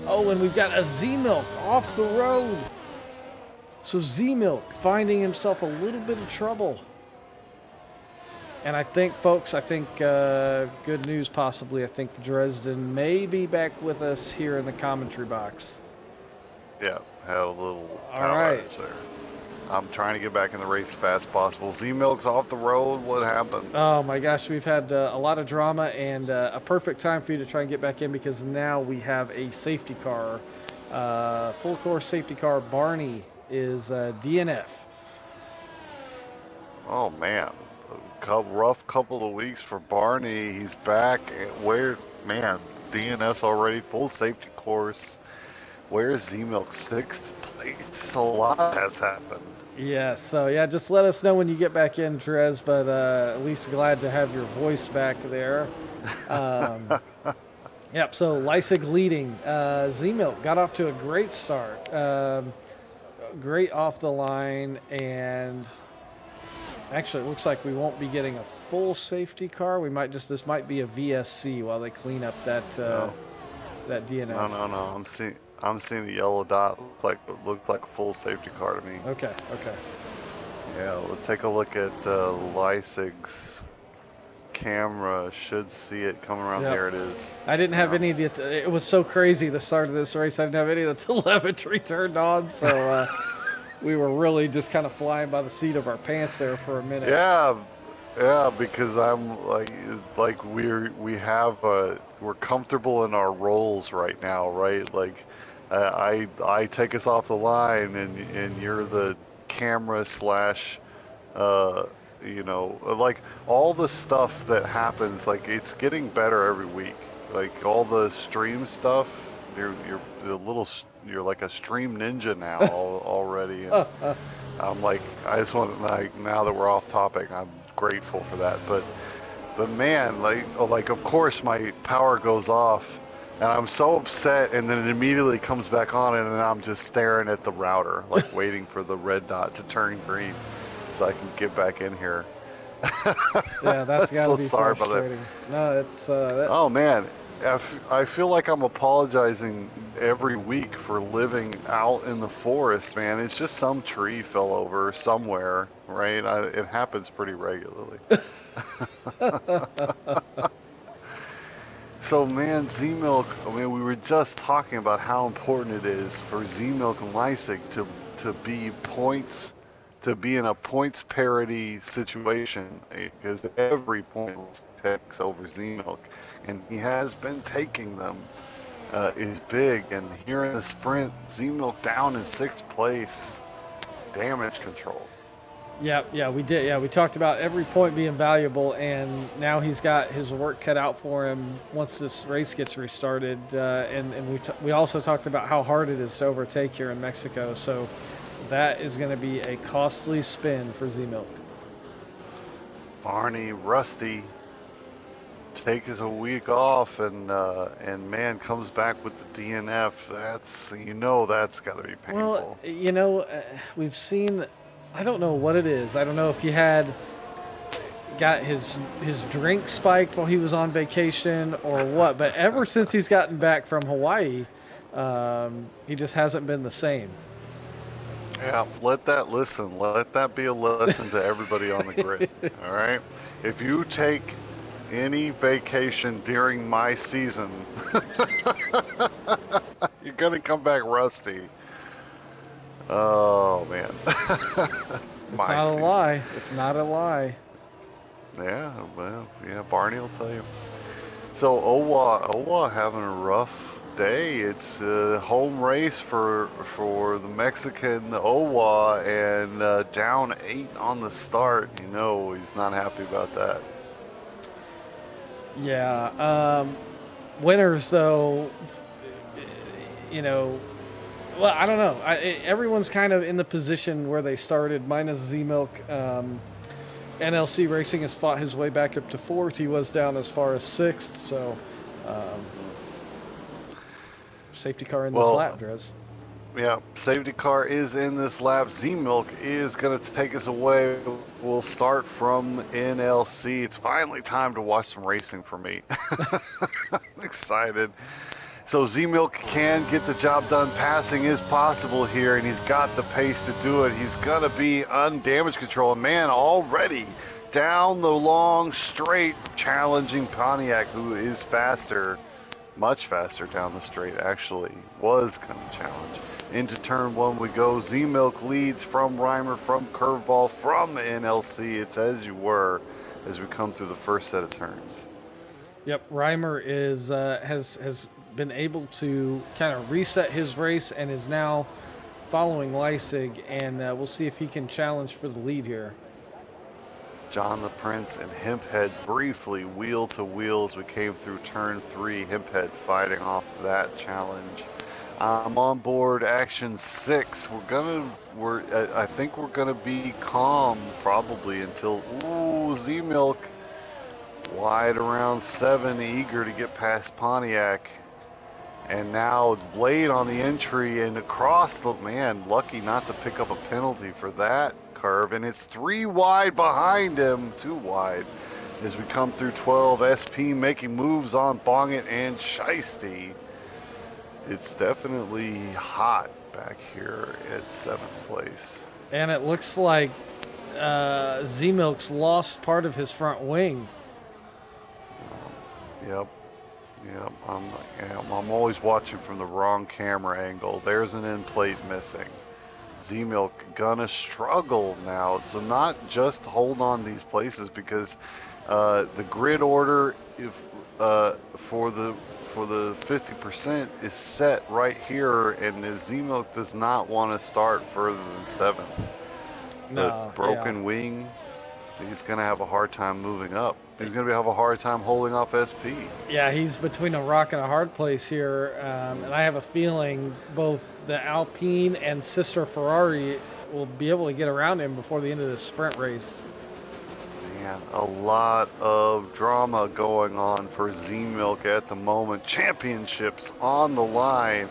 Oh, and we've got a Z-Milk off the road. So Z-Milk finding himself a little bit of trouble. And I think, folks, good news possibly. I think Dresden may be back with us here in the commentary box. Yeah, had a little All power right. outage there. I'm trying to get back in the race as fast as possible. Z-Milk's off the road. What happened? Oh my gosh, we've had a lot of drama, and a perfect time for you to try and get back in because now we have a safety car, full course safety car. Barney is DNF. Oh man, rough couple of weeks for Barney. He's back. DNF's already full safety course. Where's Z-Milk? Sixth place. A lot has happened. Yeah, so yeah, just let us know when you get back in, Trez, but at least glad to have your voice back there. Yep, so Leisig leading. Z-Milk got off to a great start. Great off the line, and actually it looks like we won't be getting a full safety car. This might be a VSC while they clean up that that DNF. No. I'm seeing the yellow dot look like a full safety car to me. Okay. Yeah, let's take a look at Leisig's camera. Should see it coming around. Yep. There it is. I didn't have any of the. It was so crazy the start of this race. I didn't have any of the telemetry turned on, so we were really just kind of flying by the seat of our pants there for a minute. Yeah, because I'm we're comfortable in our roles right now, right? Like I take us off the line, and you're the camera slash, like all the stuff that happens. Like it's getting better every week. Like all the stream stuff, you're like a stream ninja now already. And I'm like, I just want now that we're off topic, I'm grateful for that. But man, like of course my power goes off. And I'm so upset, and then it immediately comes back on, and then I'm just staring at the router, like waiting for the red dot to turn green so I can get back in here. Yeah, that's got to be sorry about that. frustrating. No, it's Oh man, I feel like I'm apologizing every week for living out in the forest, man. It's just some tree fell over somewhere, right? It happens pretty regularly. So man, Z-Milk, we were just talking about how important it is for Z-Milk and Leisig to be in a points parity situation, because every point takes over Z-Milk, and he has been taking them, is big. And here in the sprint, Z-Milk down in 6th place. Damage control. Yeah, we did. Yeah, we talked about every point being valuable, and now he's got his work cut out for him once this race gets restarted. And we also talked about how hard it is to overtake here in Mexico. So that is going to be a costly spin for Z-Milk. Barney, Rusty, takes a week off, and man comes back with the DNF. That's got to be painful. Well, we've seen. I don't know what it is. I don't know if he got his drink spiked while he was on vacation or what. But ever since he's gotten back from Hawaii, he just hasn't been the same. Yeah, let that be a lesson to everybody on the grid. All right, if you take any vacation during my season, you're gonna come back rusty. Oh man. It's not a lie. It's not a lie. Yeah, well, yeah, Barney will tell you. So Owa having a rough day. It's a home race for the Mexican Owa, and down 8 on the start. He's not happy about that. Yeah. Winners though, well, I don't know. Everyone's kind of in the position where they started, minus Z-Milk. NLC Racing has fought his way back up to fourth. He was down as far as sixth, so safety car in this Well, lap, Drez. yeah, safety car is in this lap. Z-Milk is going to take us away. We'll start from NLC. It's finally time to watch some racing for me. I'm excited. So Z-Milk can get the job done. Passing is possible here, and he's got the pace to do it. He's going to be on damage control. And man, already down the long straight, challenging Pontiac, who is faster, much faster down the straight, actually, was going to challenge. Into turn one we go. Z-Milk leads from Reimer, from Curveball, from NLC. It's as you were as we come through the first set of turns. Yep, Reimer is has been able to kind of reset his race and is now following Leisig, and we'll see if he can challenge for the lead here. John the Prince and Hemphead briefly wheel to wheel as we came through turn three. Hemphead fighting off that challenge. I'm on board action 6. I think we're gonna be calm probably until Z-Milk wide around 7, eager to get past Pontiac. And now Blade on the entry and across the man, lucky not to pick up a penalty for that curve, and it's 3 wide behind him, 2 wide as we come through 12. SP making moves on Bongit and Shiesty. It's definitely hot back here at 7th place. And it looks like Z-Milk's lost part of his front wing. Yep. I'm always watching from the wrong camera angle. There's an end plate missing. Z-Milk gonna struggle now. So not just hold on these places, because the grid order for the 50% is set right here, and Z-Milk does not want to start further than 7th. No, The broken wing, he's going to have a hard time moving up. He's going to have a hard time holding off SP. Yeah, he's between a rock and a hard place here, and I have a feeling both the Alpine and sister Ferrari will be able to get around him before the end of the sprint race. Man, a lot of drama going on for Z-Milk at the moment. Championships on the line.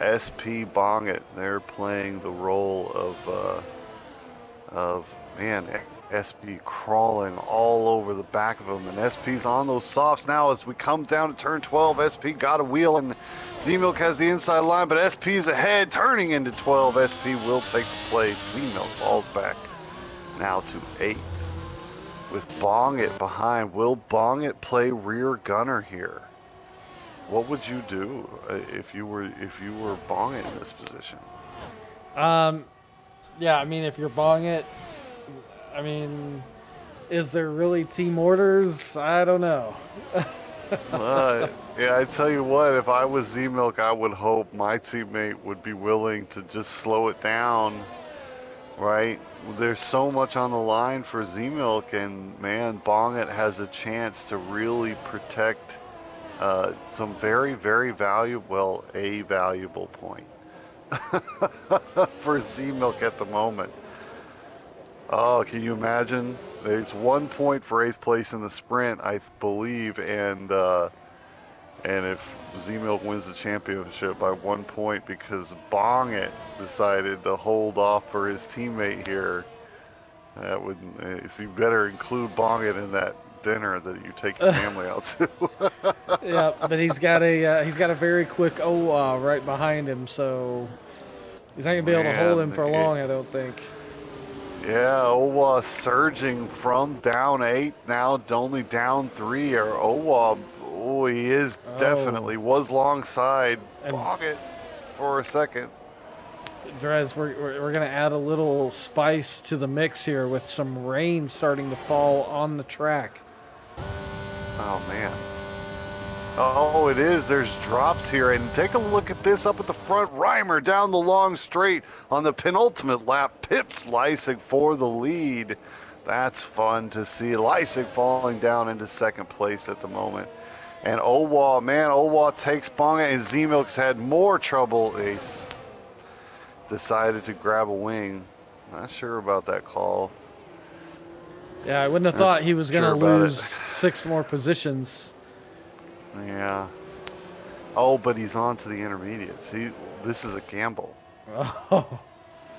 SP Bongit, they're playing the role of man, SP crawling all over the back of him, and SP's on those softs now as we come down to turn 12. SP got a wheel, and Z-Milk has the inside line, but SP's ahead, turning into 12. SP will take the place. Z-Milk falls back now to 8th. With Bongit behind. Will Bongit play rear gunner here? What would you do if you were Bongit in this position? Yeah, I mean, if you're Bongit, I mean, is there really team orders? I don't know. Yeah, I tell you what, if I was Z-Milk, I would hope my teammate would be willing to just slow it down, right? There's so much on the line for Z-Milk, and man, Bongit has a chance to really protect some very, very valuable, a valuable point for Z-Milk at the moment. Oh, can you imagine? It's 1 point for 8th place in the sprint, I believe, and if Z-Milk wins the championship by 1 point because Bongit decided to hold off for his teammate here, that would, so you better include Bongit in that dinner that you take your family out to. Yeah, but he's got a very quick OWA right behind him, so he's not gonna be able to hold him for long, I don't think. Yeah, Owa surging from down 8 now to only down 3. Or Owa, he is definitely was long side. Bongit for a second. Drez, we're gonna add a little spice to the mix here with some rain starting to fall on the track. Oh man. Oh, it is. There's drops here. And take a look at this up at the front. Reimer down the long straight on the penultimate lap. Pips Leisig for the lead. That's fun to see. Leisig falling down into 2nd place at the moment. And Owa, man, Owa takes Bongit, and Z-Milk's had more trouble. Ace decided to grab a wing. Not sure about that call. Yeah, I wouldn't have Not thought he was going sure to about it. lose 6 more positions. Yeah. Oh, but he's on to the intermediates. This is a gamble. Oh,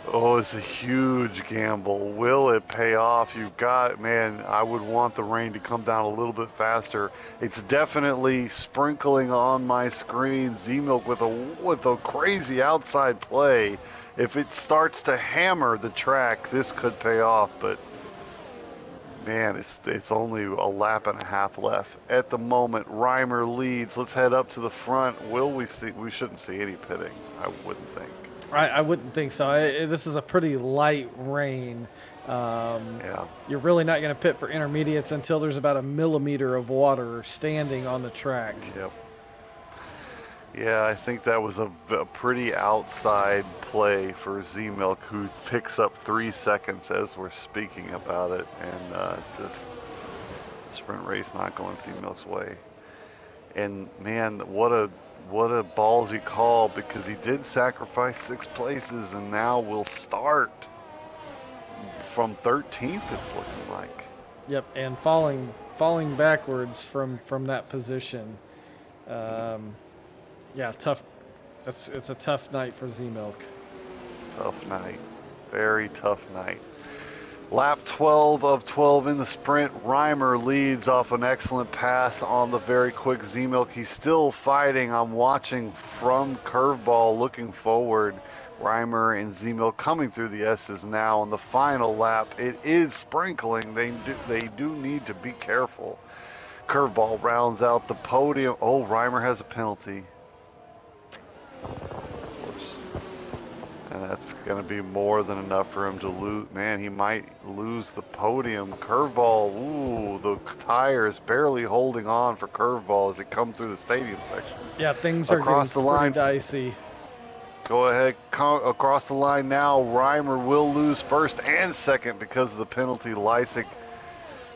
Oh, it's a huge gamble. Will it pay off? Man, I would want the rain to come down a little bit faster. It's definitely sprinkling on my screen. Z-Milk with a crazy outside play. If it starts to hammer the track, this could pay off, but man, it's only a lap and a half left. At the moment, Reimer leads. Let's head up to the front. Will we see? We shouldn't see any pitting, I wouldn't think. I wouldn't think so. This is a pretty light rain. Yeah. You're really not going to pit for intermediates until there's about a millimeter of water standing on the track. Yep. Yeah, I think that was a pretty outside play for Z-Milk, who picks up 3 seconds as we're speaking about it, and just sprint race not going Z-Milk's way. And man, what a ballsy call, because he did sacrifice 6 places, and now we'll start from 13th. It's looking like. Yep, and falling backwards from that position. Yeah, tough. It's a tough night for Z-Milk. Tough night, very tough night. Lap 12 of 12 in the sprint. Reimer leads off an excellent pass on the very quick Z-Milk. He's still fighting. I'm watching from curveball, looking forward. Reimer and Z-Milk coming through the S's now on the final lap. It is sprinkling. They do need to be careful. Curveball rounds out the podium. Oh, Reimer has a penalty. And that's going to be more than enough for him to lose. Man, he might lose the podium. Curveball, ooh, the tires barely holding on for curveball as it come through the stadium section. Yeah, things are Across getting the line. pretty dicey. Go ahead, across the line now. Reimer will lose first and second because of the penalty. Lysick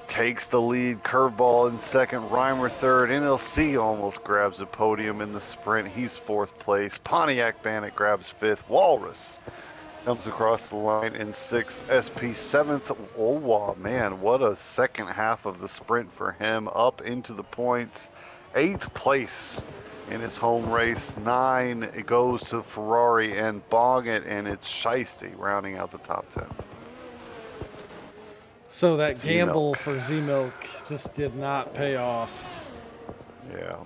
takes the lead. Curveball in second, Reimer third. NLC almost grabs the podium in the sprint. He's 4th place. Pontiac Bandit grabs 5th. Walrus comes across the line in 6th. SP 7th. Oh, wow, man, what a second half of the sprint for him. Up into the points. 8th place in his home race. 9, it goes to Ferrari and Boggett, and it's Shiesty rounding out the top 10. So that Z-Milk. gamble for Z-Milk just did not pay off. Yeah,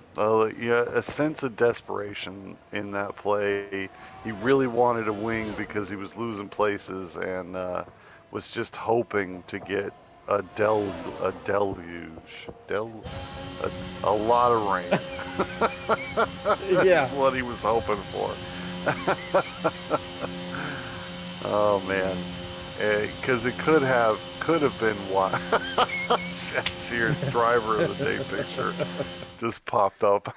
yeah, a sense of desperation in that play. He really wanted a wing because he was losing places, and was just hoping to get a deluge, a lot of rain. Yeah. That's what he was hoping for. Oh man, because it could have been one. Sears driver of the day picture just popped up.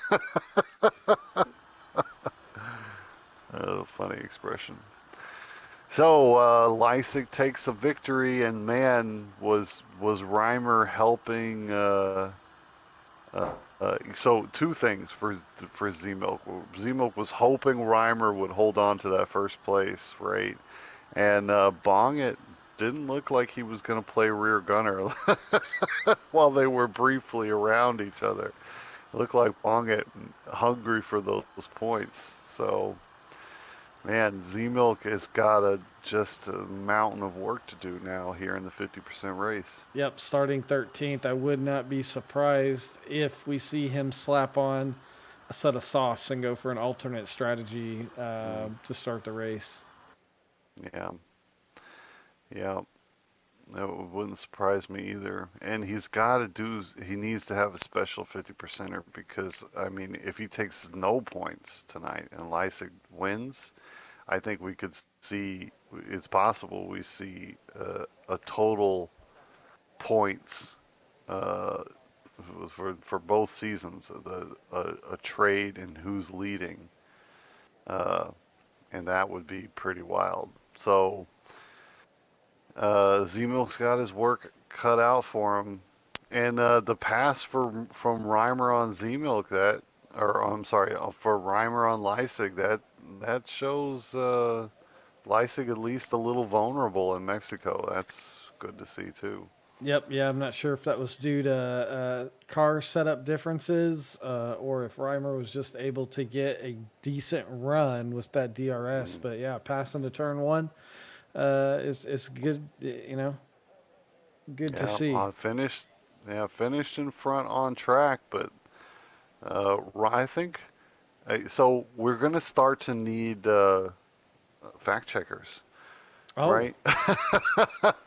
Funny expression. So Lysick takes a victory, and man, was Reimer helping. So 2 things for Z-Milk. Z-Milk was hoping Reimer would hold on to that first place, right? And Bongett didn't look like he was going to play rear gunner while they were briefly around each other. It looked like Bongett hungry for those points. So, man, Z-Milk has got just a mountain of work to do now here in the 50% race. Yep, starting 13th. I would not be surprised if we see him slap on a set of softs and go for an alternate strategy to start the race. Yeah. Yeah. That wouldn't surprise me either. And he needs to have a special 50%er, because, I mean, if he takes no points tonight and Lysick wins, I think we could see, it's possible we see a total points for both seasons, a trade in who's leading, and that would be pretty wild. So Z-Milk's got his work cut out for him, and the pass from Reimer on Z-Milk for Reimer on Lysick, that shows Lysick at least a little vulnerable in Mexico. That's good to see too. Yep. Yeah, I'm not sure if that was due to car setup differences or if Reimer was just able to get a decent run with that DRS. Mm, But yeah, passing to turn one is good. Good to yeah, see. finished. Yeah, finished in front on track, but I think so. We're gonna start to need fact checkers, Oh, right?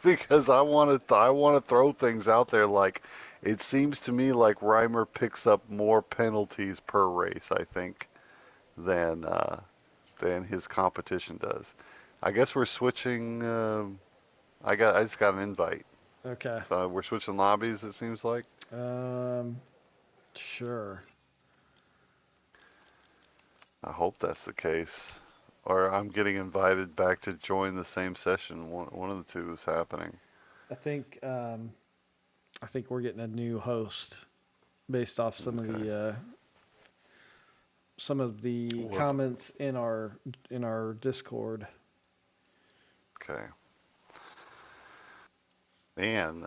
Because I want to throw things out there like it seems to me like Reimer picks up more penalties per race, I think, than his competition does. I guess we're switching. I just got an invite, okay. so we're switching lobbies. It seems like. Um, sure. I hope that's the case, or I'm getting invited back to join the same session. One of the two is happening. I think I think we're getting a new host based off Okay. some of the Was comments in our Discord. okay. Man,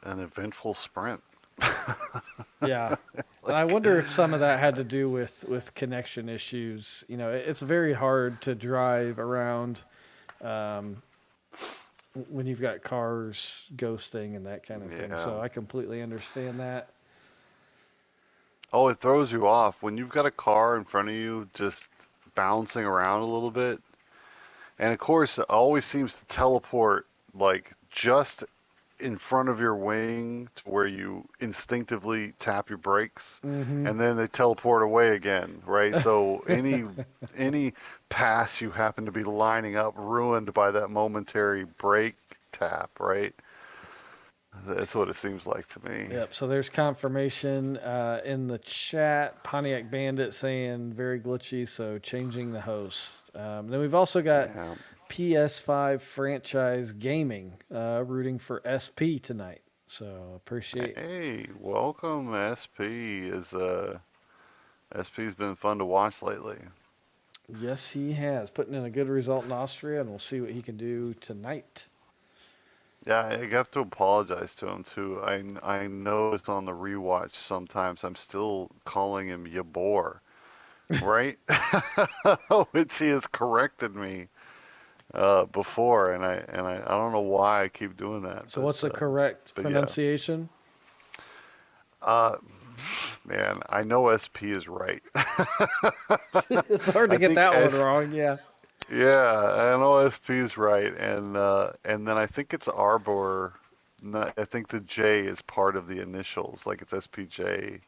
an eventful sprint. Yeah. And I Like, wonder if some of that had to do with connection issues. It's very hard to drive around um, when you've got cars ghosting and that kind of thing. yeah. So I completely understand that. Oh, it throws you off when you've got a car in front of you just bouncing around a little bit. And of course, it always seems to teleport like just in front of your wing to where you instinctively tap your brakes Mm-hmm. and then they teleport away again, right? So any pass you happen to be lining up ruined by that momentary brake tap, right? That's what it seems like to me. Yep. So there's confirmation in the chat. Pontiac Bandit saying very glitchy, so changing the host. Then we've also got Yeah. PS5 franchise gaming rooting for SP tonight. So appreciate. Hey, welcome SP. SP's been fun to watch lately. Yes, he has putting in a good result in Austria, and we'll see what he can do tonight. Yeah, I have to apologize to him too. I noticed on the rewatch sometimes I'm still calling him Yabor, right? Which he has corrected me before, and I don't know why I keep doing that, So what's the correct but yeah. pronunciation? Uh, man, I know SP is right. It's hard to I get think that one S wrong. Yeah. Yeah, I know SP is right, and then I think it's Arbor. I think the J is part of the initials, like it's SPJ.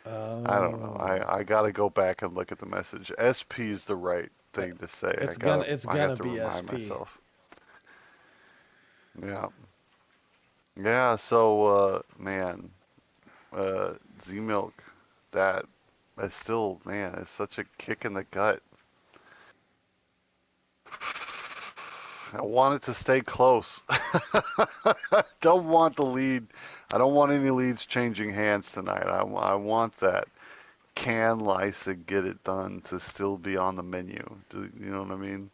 I don't know. Oh, I gotta go back and look at the message. SP is the right Uh, thing to say. it's I have gonna to be remind SP. myself. Yeah. Yeah, so man, Z Milk, that that's still, man, it's such a kick in the gut. I want it to stay close. Don't want the lead. I don't want any leads changing hands tonight. I want that can Lysa get it done to still be on the menu. You know what I mean?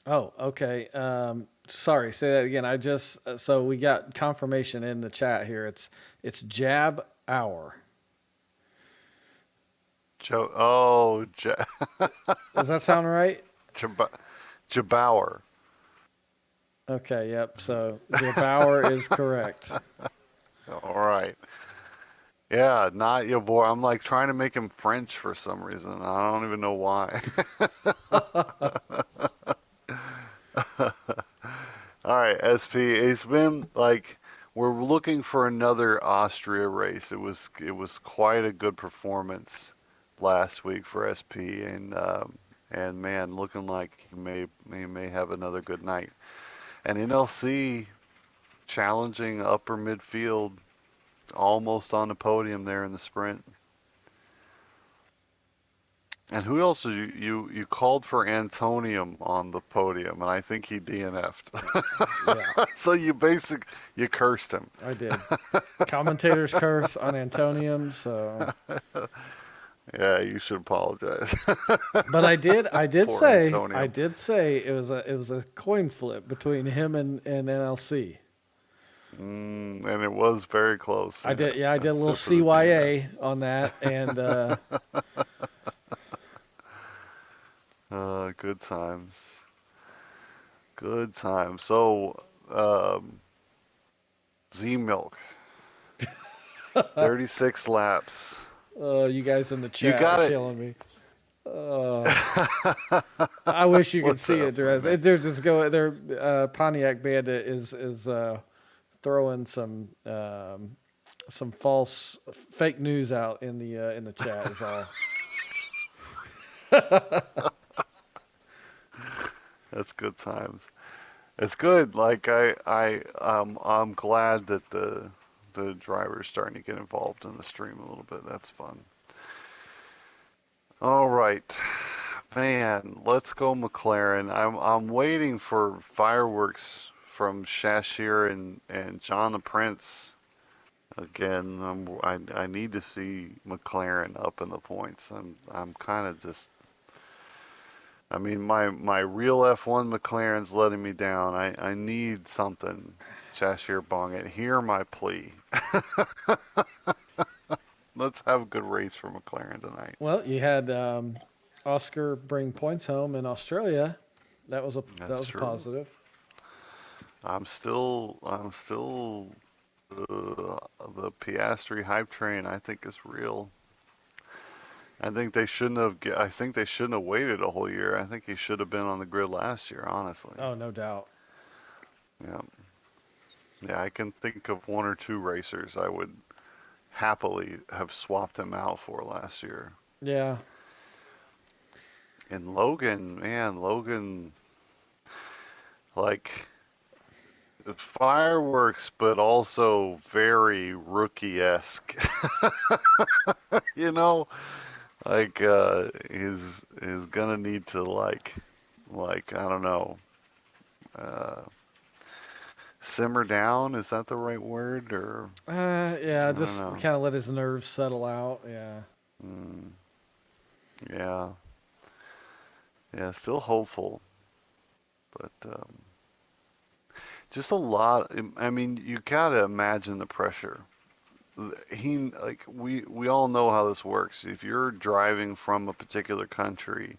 Oh, okay. Sorry, say that again. So we got confirmation in the chat here. It's Jab Hour. Joe. Oh, Does that sound right? Jab- Jabauer. Okay, yep. So Jabauer is correct. All right. Yeah, not your boy. I'm like trying to make him French for some reason. I don't even know why. All right, SP. It's been like we're looking for another Austria race. It was quite a good performance last week for SP, and man, looking like he may have another good night. And NLC challenging upper midfield, almost on the podium there in the sprint. And who else did you called for Antonium on the podium, and I think he DNF'd. Yeah, So you cursed him. I did. Commentator's curse on Antonium. So, Yeah, you should apologize. but Poor I Antonium. did say it was a coin flip between him and NLC. And it was very close. I did, yeah, I did a little Except for the DNF. CYA on that, and Good times. Good times. So, um, Z Milk, 36 laps. you guys in the You chat are got killing me. it. I wish you could What's see it. happening, man? There's this go. There, Pontiac Bandit is throwing some false fake news out in the chat. Is all. That's good times. It's good. Like I'm glad that the driver's starting to get involved in the stream a little bit. That's fun. All right, man. Let's go McLaren. I'm waiting for fireworks from Shashir and John the Prince. Again, I need to see McLaren up in the points. I'm kind of just. I mean, my real F1 McLaren's letting me down. I need something. Chashire Bong it. Hear my plea. Let's have a good race for McLaren tonight. Well, you had Oscar bring points home in Australia. That That's was a true. positive. I'm still the Piastri hype train. I think is real. I think they shouldn't have waited a whole year. I think he should have been on the grid last year. Honestly. Oh, no doubt. Yeah. Yeah. I can think of one or two racers I would happily have swapped him out for last year. Yeah. And Logan, man, Logan, like fireworks, but also very rookie-esque. You know, like he's gonna need to like I don't know, uh, simmer down. Is that the right word? Or Yeah, I don't just know. kind of let his nerves settle out. Yeah. Mm, yeah, yeah. Still hopeful, but just a lot. I mean, you gotta imagine the pressure. We all know how this works. If you're driving from a particular country,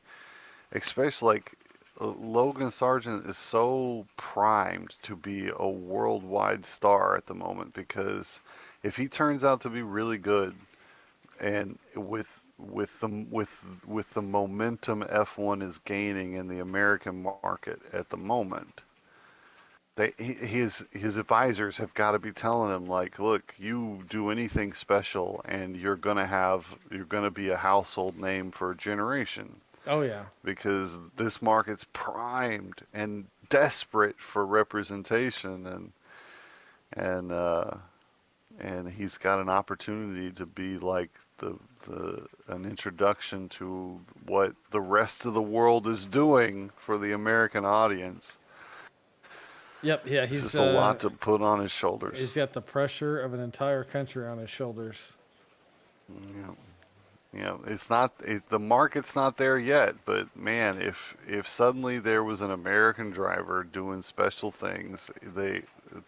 especially like Logan Sargent is so primed to be a worldwide star at the moment because if he turns out to be really good and with the momentum F1 is gaining in the American market at the moment, his advisors have got to be telling him like, look, you do anything special and you're gonna be a household name for a generation Oh yeah. because this market's primed and desperate for representation and uh, and he's got an opportunity to be like the an introduction to what the rest of the world is doing for the American audience. Yep. Yeah. It's just a lot to put on his He's shoulders. got the pressure of an entire country on his shoulders. Yeah. Yeah, the market's not there yet, but man, if suddenly there was an American driver doing special things,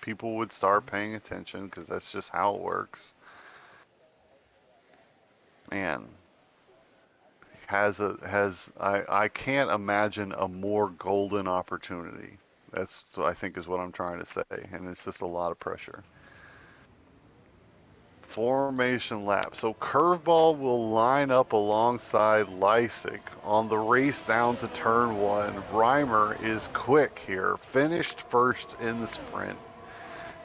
people would start paying attention because that's just how it works. Man, I can't imagine a more golden opportunity. That's I think is what I'm trying to say, and it's just a lot of pressure. Formation lap. So Curveball will line up alongside Lysick on the race down to turn one. Reimer is quick here, finished first in the sprint,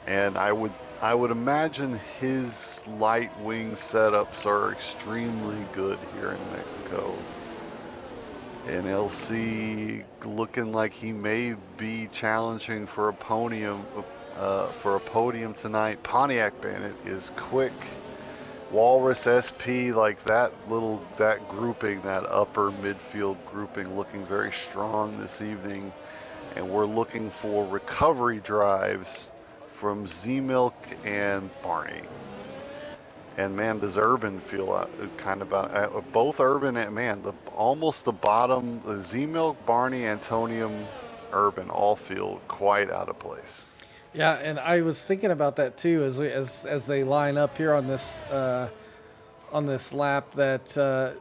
and I would imagine his light wing setups are extremely good here in Mexico. And LC looking like he may be challenging for a podium tonight. Pontiac Bandit is quick. Walrus SP, like that grouping, that upper midfield grouping, looking very strong this evening. And we're looking for recovery drives from Z-Milk and Barney. And man, does Urban feel kind of both Urban and man, almost the bottom, Z-Milk, Barney, Antonium, Urban all feel quite out of place. Yeah, and I was thinking about that too as they line up here on this lap that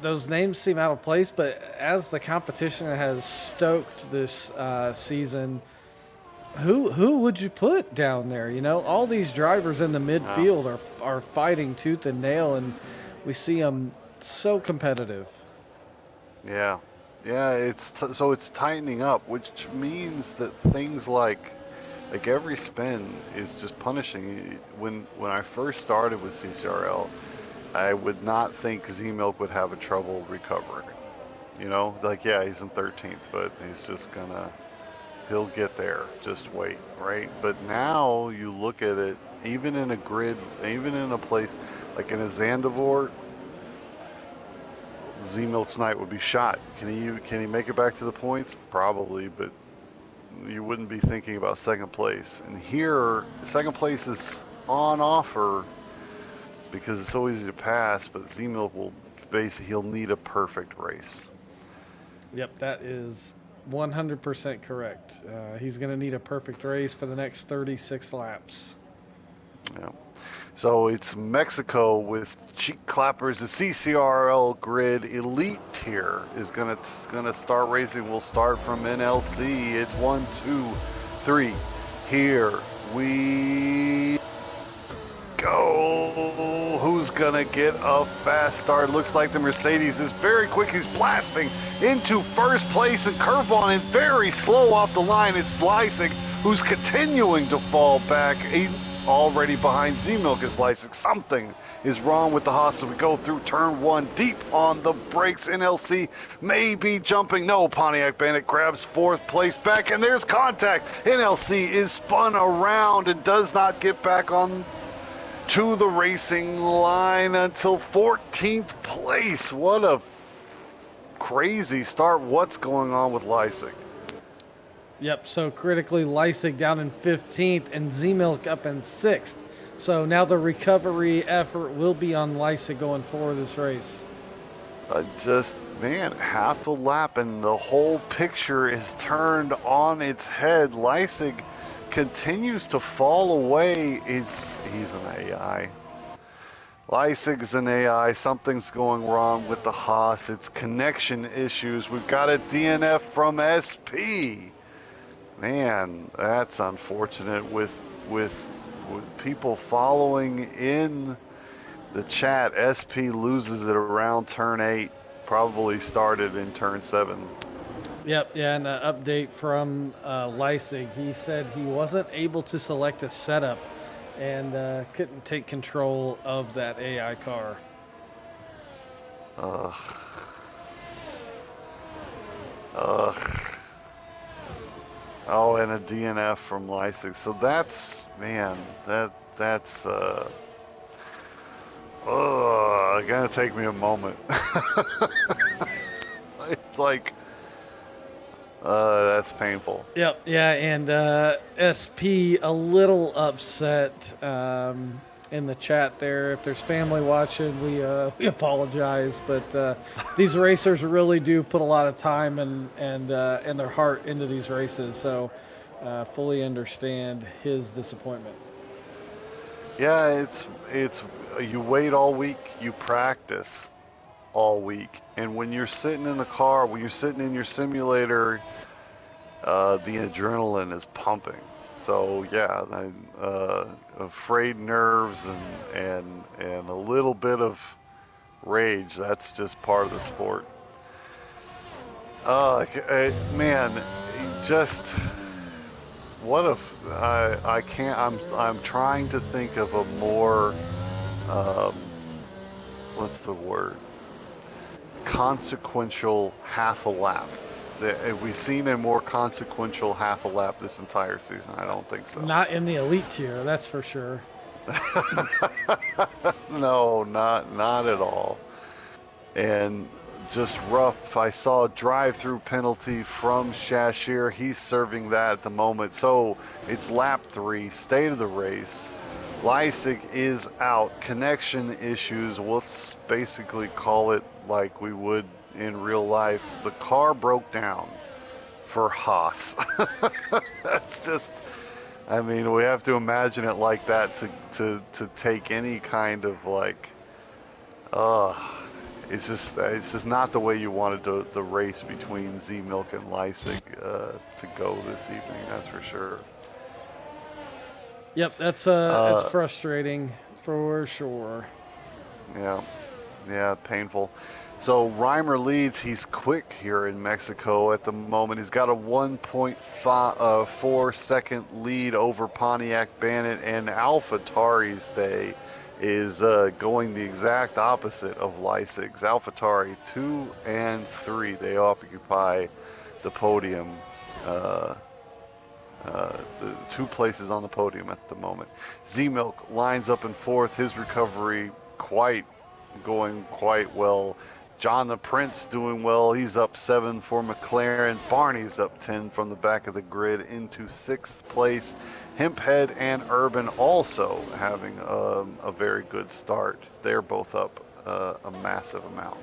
those names seem out of place, but as the competition has stoked this season, who would you put down there? You know, all these drivers in the Yeah. midfield are fighting tooth and nail, and we see them so competitive. Yeah, yeah. So it's tightening up, which means that things like every spin is just punishing. When I first started with CCRL, I would not think Z-Milk would have a trouble recovering. You know, like yeah, he's in 13th, but he'll get there. Just wait, right? But now you look at it, even in a grid, even in a place like in a Zandvoort, Z-Milk's night would be shot. Can he make it back to the points? Probably, but you wouldn't be thinking about second place. And here, second place is on offer because it's so easy to pass, but Z-Milk he'll need a perfect race. Yep, that is 100% correct. He's going to need a perfect race for the next 36 laps. Yeah. So it's Mexico with cheek clappers. The CCRL grid elite tier is gonna start racing. We'll start from NLC. It's 1, 2, 3. Here we go. Who's gonna get a fast start? Looks like the Mercedes is very quick. He's blasting into first place and curveball and very slow off the line. It's Leisig who's continuing to fall back. Already behind Z-Milk is Leisig. Something is wrong with the Haas as we go through turn 1. Deep on the brakes. NLC may be jumping. No, Pontiac Bandit grabs 4th place back, and there's contact. NLC is spun around and does not get back on to the racing line until 14th place. What a crazy start. What's going on with Leisig? Yep, so critically Leisig down in 15th and Z-Milk up in 6th. So now the recovery effort will be on Leisig going forward this race. Man, half a lap and the whole picture is turned on its head. Leisig continues to fall away. He's an AI. Leisig's an AI. Something's going wrong with the Haas. It's connection issues. We've got a DNF from SP. Man, that's unfortunate with people following in the chat. SP loses it around turn 8, probably started in turn 7. Yep, yeah, and an update from Leisig. He said he wasn't able to select a setup and couldn't take control of that AI car. Ugh. Oh, and a DNF from Leisig. So that's, man, that's gonna take me a moment. It's like, that's painful. Yep, yeah, and SP a little upset in the chat there. If there's family watching, we apologize, but these racers really do put a lot of time and their heart into these races, so fully understand his disappointment. Yeah, it's you wait all week, you practice all week, and when you're sitting in the car, when you're sitting in your simulator, the adrenaline is pumping. So yeah, frayed nerves and a little bit of rage. That's just part of the sport. Man, just what if I can't. I'm trying to think of a more what's the word? Consequential half a lap. Have we seen a more consequential half a lap this entire season? I don't think so. Not in the elite tier, that's for sure. No, not at all. And just rough. I saw a drive-through penalty from Shashir. He's serving that at the moment. So it's lap 3, state of the race. Leisig is out. Connection issues. Let's basically call it like we would in real life. The car broke down for Haas. That's just, I mean, we have to imagine it like that to take any kind of like, uh, it's just not the way you wanted the race between Z Milk and Leipzig to go this evening. That's for sure. Yep, that's it's Uh, frustrating for sure. yeah, yeah, painful. So Reimer leads. He's quick here in Mexico at the moment. He's got a 1.4 second lead over Pontiac Bandit, and AlphaTauri's day is going the exact opposite of Leisig's. AlphaTauri 2 and 3. They occupy the podium. Uh, the 2 places on the podium at the moment. Z-Milk lines up in 4th. His recovery going quite well. John the Prince doing well. He's up 7 for McLaren. Barney's up 10 from the back of the grid into 6th place. Hemphead and Urban also having a very good start. They're both up a massive amount.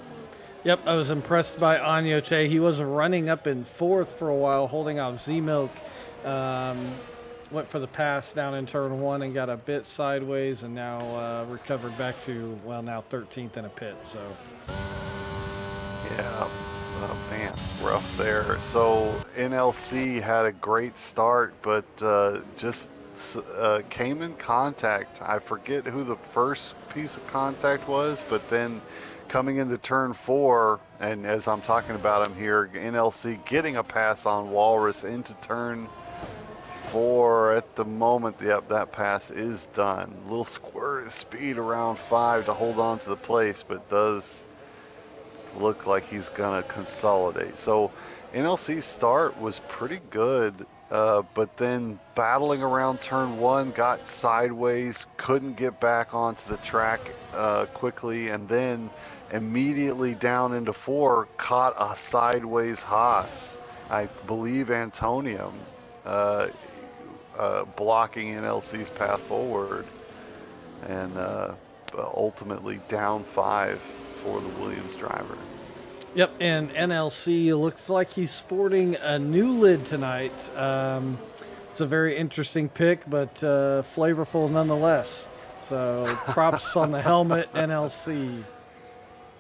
Yep, I was impressed by Anyote. He was running up in 4th for a while, holding off Z-Milk. Went for the pass down in turn 1 and got a bit sideways, and now recovered back to, well, now 13th in a pit. So yeah, man, rough there. So NLC had a great start, but just came in contact. I forget who the first piece of contact was, but then coming into turn 4, and as I'm talking about him here, NLC getting a pass on Walrus into turn 4 at the moment. Yep, that pass is done. A little squirt of speed around 5 to hold on to the place, but does look like he's gonna consolidate. So NLC's start was pretty good, but then battling around turn 1, got sideways, couldn't get back onto the track quickly, and then immediately down into 4, caught a sideways Haas. I believe Antonium blocking NLC's path forward, and ultimately down 5 for the Williams driver. yep, and NLC looks like he's sporting a new lid tonight. It's a very interesting pick, but flavorful nonetheless. So props on the helmet, NLC.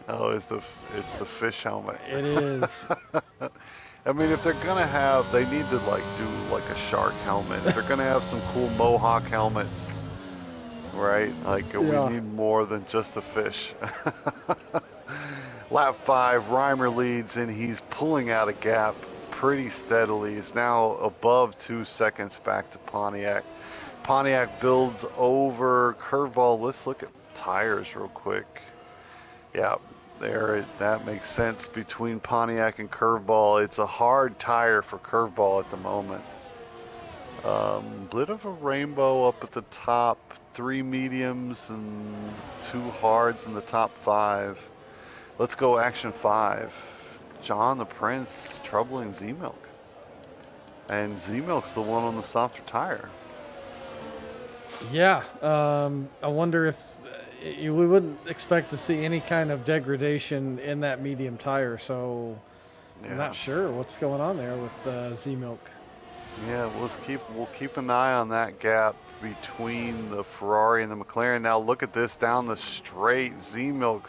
Oh, it's the fish helmet. It is. I mean, if they're gonna have, they need to like do like a shark helmet. If they're gonna have some cool mohawk helmets, right? Like Yeah. we need more than just the fish. Lap 5, Reimer leads, and he's pulling out a gap pretty steadily. He's now above 2 seconds back to Pontiac. Pontiac builds over Curveball. Let's look at tires real quick. Yeah, there, that makes sense between Pontiac and Curveball. It's a hard tire for Curveball at the moment. Bit of a rainbow up at the top. 3 mediums and 2 hards in the top 5. Let's go action 5. John the Prince troubling Z-Milk. And Z-Milk's the one on the softer tire. Yeah, I wonder if we wouldn't expect to see any kind of degradation in that medium tire. So Yeah. I'm not sure what's going on there with Z-Milk. Yeah, we'll keep an eye on that gap between the Ferrari and the McLaren. Now look at this down the straight. Z-Milk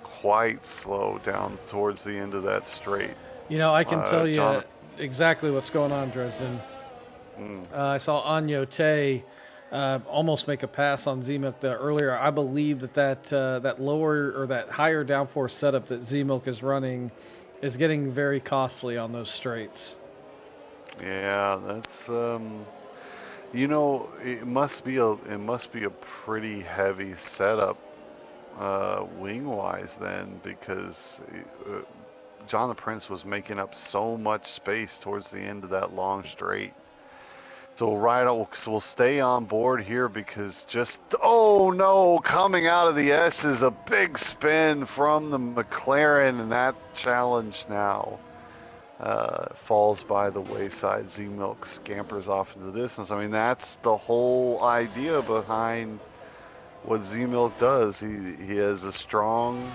quite slow down towards the end of that straight. You know, I can tell you John- exactly what's going on, Dresden. I saw Anyote almost make a pass on Z-Milk earlier. I believe that lower or that higher downforce setup that Z-Milk is running is getting very costly on those straights. Yeah, that's you know, it must be a pretty heavy setup wing wise then, because John the Prince was making up so much space towards the end of that long straight. So we'll stay on board here, because oh no, coming out of the S is a big spin from the McLaren, and that challenge now falls by the wayside. Z-Milk scampers off into the distance. I mean, that's the whole idea behind what Z-Milk does. He has a strong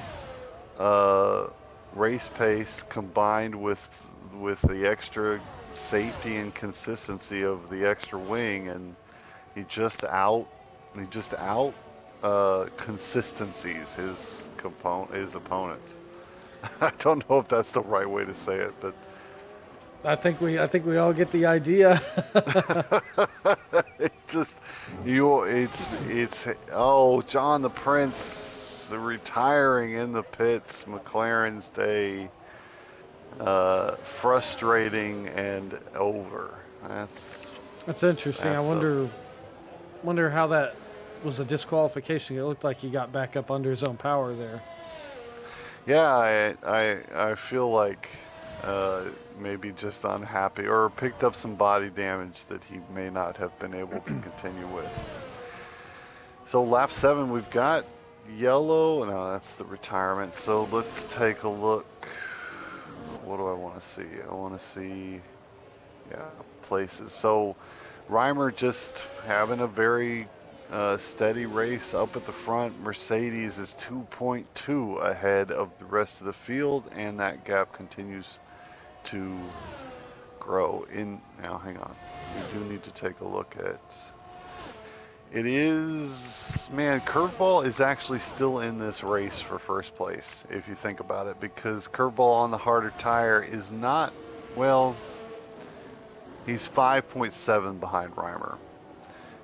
race pace combined with the extra safety and consistency of the extra wing, and he just out consistencies his opponents. I don't know if that's the right way to say it, but I think we all get the idea. it just it's oh, John the Prince retiring in the pits, McLaren's day, frustrating and over. That's interesting. I That's wonder how that was a disqualification. It looked like he got back up under his own power there. Yeah, I feel like maybe just unhappy or picked up some body damage that he may not have been able to continue with. So lap 7, we've got yellow. No, that's the retirement. So let's take a look. What do I want to see? I want to see, yeah, places. So Reimer just having a very steady race up at the front. Mercedes is 2.2 ahead of the rest of the field, and that gap continues to grow. Now, hang on. We do need to take a look at. It is, man, Curveball is actually still in this race for first place, if you think about it, because Curveball on the harder tire is not, well, he's 5.7 behind Reimer.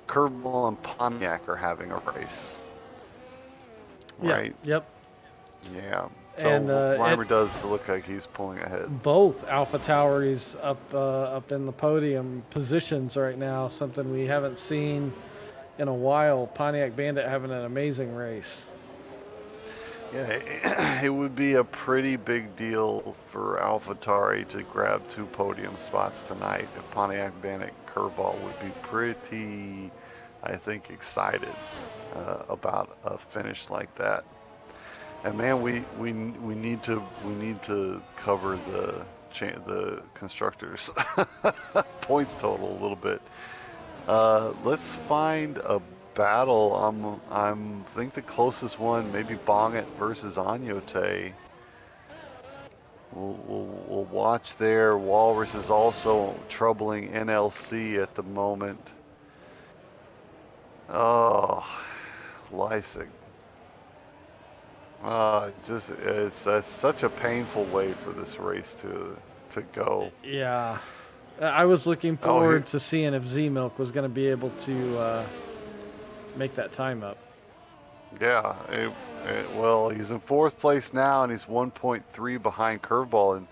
Curveball and Pontiac are having a race. Right? Yep. Yeah. So And Reimer does look like he's pulling ahead. both Alpha Tauris up in the podium positions right now, something we haven't seen in a while. Pontiac Bandit having an amazing race. Yeah, it would be a pretty big deal for AlphaTauri to grab 2 podium spots tonight. If Pontiac Bandit Curveball would be pretty, I think, excited about a finish like that. And man, we need to cover the constructors points total a little bit. Let's find a battle. I'm think the closest one, maybe Bonget versus Anyote. We'll watch there. Walrus is also troubling NLC at the moment. Oh, Leipzig. It's such a painful way for this race to go. Yeah. I was looking forward to seeing if Z-Milk was going to be able to make that time up. Yeah, well, he's in 4th place now, and he's 1.3 behind Curveball,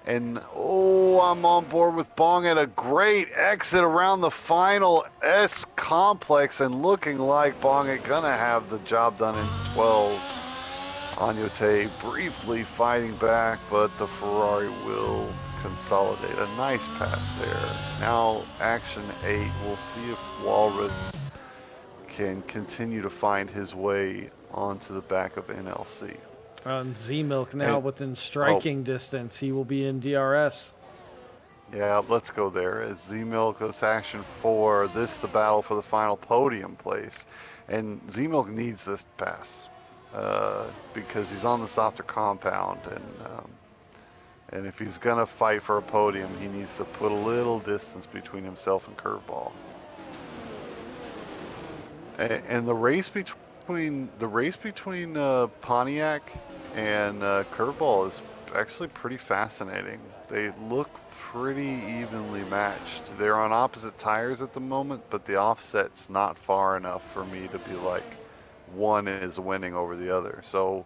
and oh, I'm on board with Bong at a great exit around the final S complex, and looking like Bong is gonna have the job done in 12. Anyote briefly fighting back, but the Ferrari will consolidate. A nice pass there. Now action 8. We'll see if Walrus can continue to find his way onto the back of NLC. Z-Milk now within striking distance. He will be in DRS. Yeah, let's go there. As Z-Milk, it's action 4. This the battle for the final podium place. And Z-Milk needs this pass because he's on the softer compound. And if he's going to fight for a podium, he needs to put a little distance between himself and Curveball. And the race between Pontiac and Curveball is actually pretty fascinating. They look pretty evenly matched. They're on opposite tires at the moment, but the offset's not far enough for me to be like one is winning over the other. So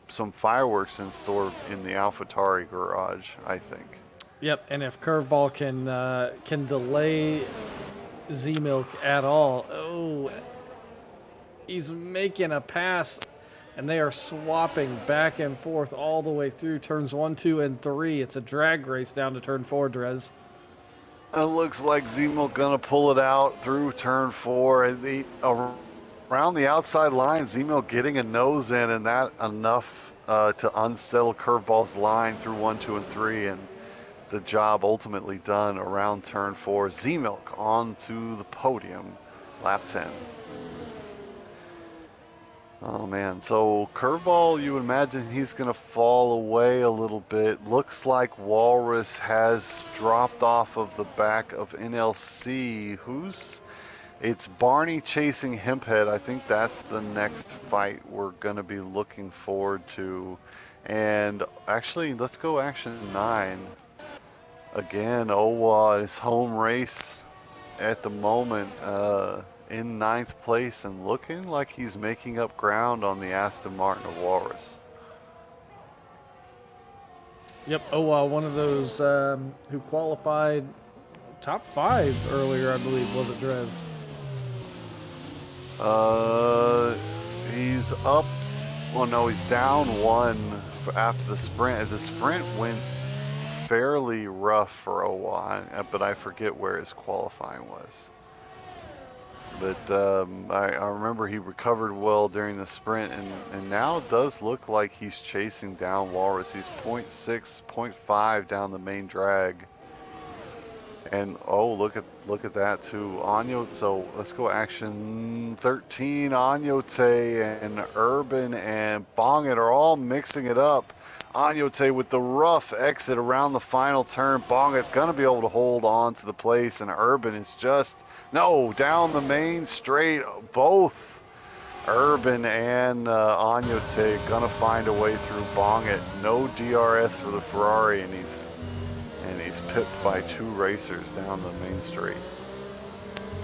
some fireworks in store in the AlphaTauri garage, I think. Yep, and if Curveball can delay Z-Milk at all, he's making a pass, and they are swapping back and forth all the way through turns 1, 2, and 3. It's a drag race down to turn 4, Drez. It looks like Z-Milk gonna pull it out through turn 4, and around the outside line, Z-Milk getting a nose in, and that enough to unsettle Curveball's line through 1, 2, and 3, and the job ultimately done around turn 4. Z-Milk onto the podium, lap 10. Oh man, so curveball, you would imagine he's gonna fall away a little bit. Looks like Walrus has dropped off of the back of NLC. It's Barney chasing Hemphead. I think that's the next fight we're gonna be looking forward to. And actually, let's go action 9. Again, Owa is home race at the moment. In 9th place and looking like he's making up ground on the Aston Martin of Walrus. Yep. Oh, one of those who qualified top 5 earlier, I believe, was it Drez? He's up. Well, no, he's down 1 after the sprint. The sprint went fairly rough for Owa, but I forget where his qualifying was. But I remember he recovered well during the sprint, and now it does look like he's chasing down Walrus. He's 0.6, 0.5 down the main drag. And oh, look at that too. So let's go action 13. Anyote and Urban and Bongit are all mixing it up. Anyote with the rough exit around the final turn. Bongit gonna be able to hold on to the place, and Urban is just down the main straight. Both Urban and Anyote gonna find a way through Bongit. No DRS for the Ferrari, and he's pipped by 2 racers down the main straight.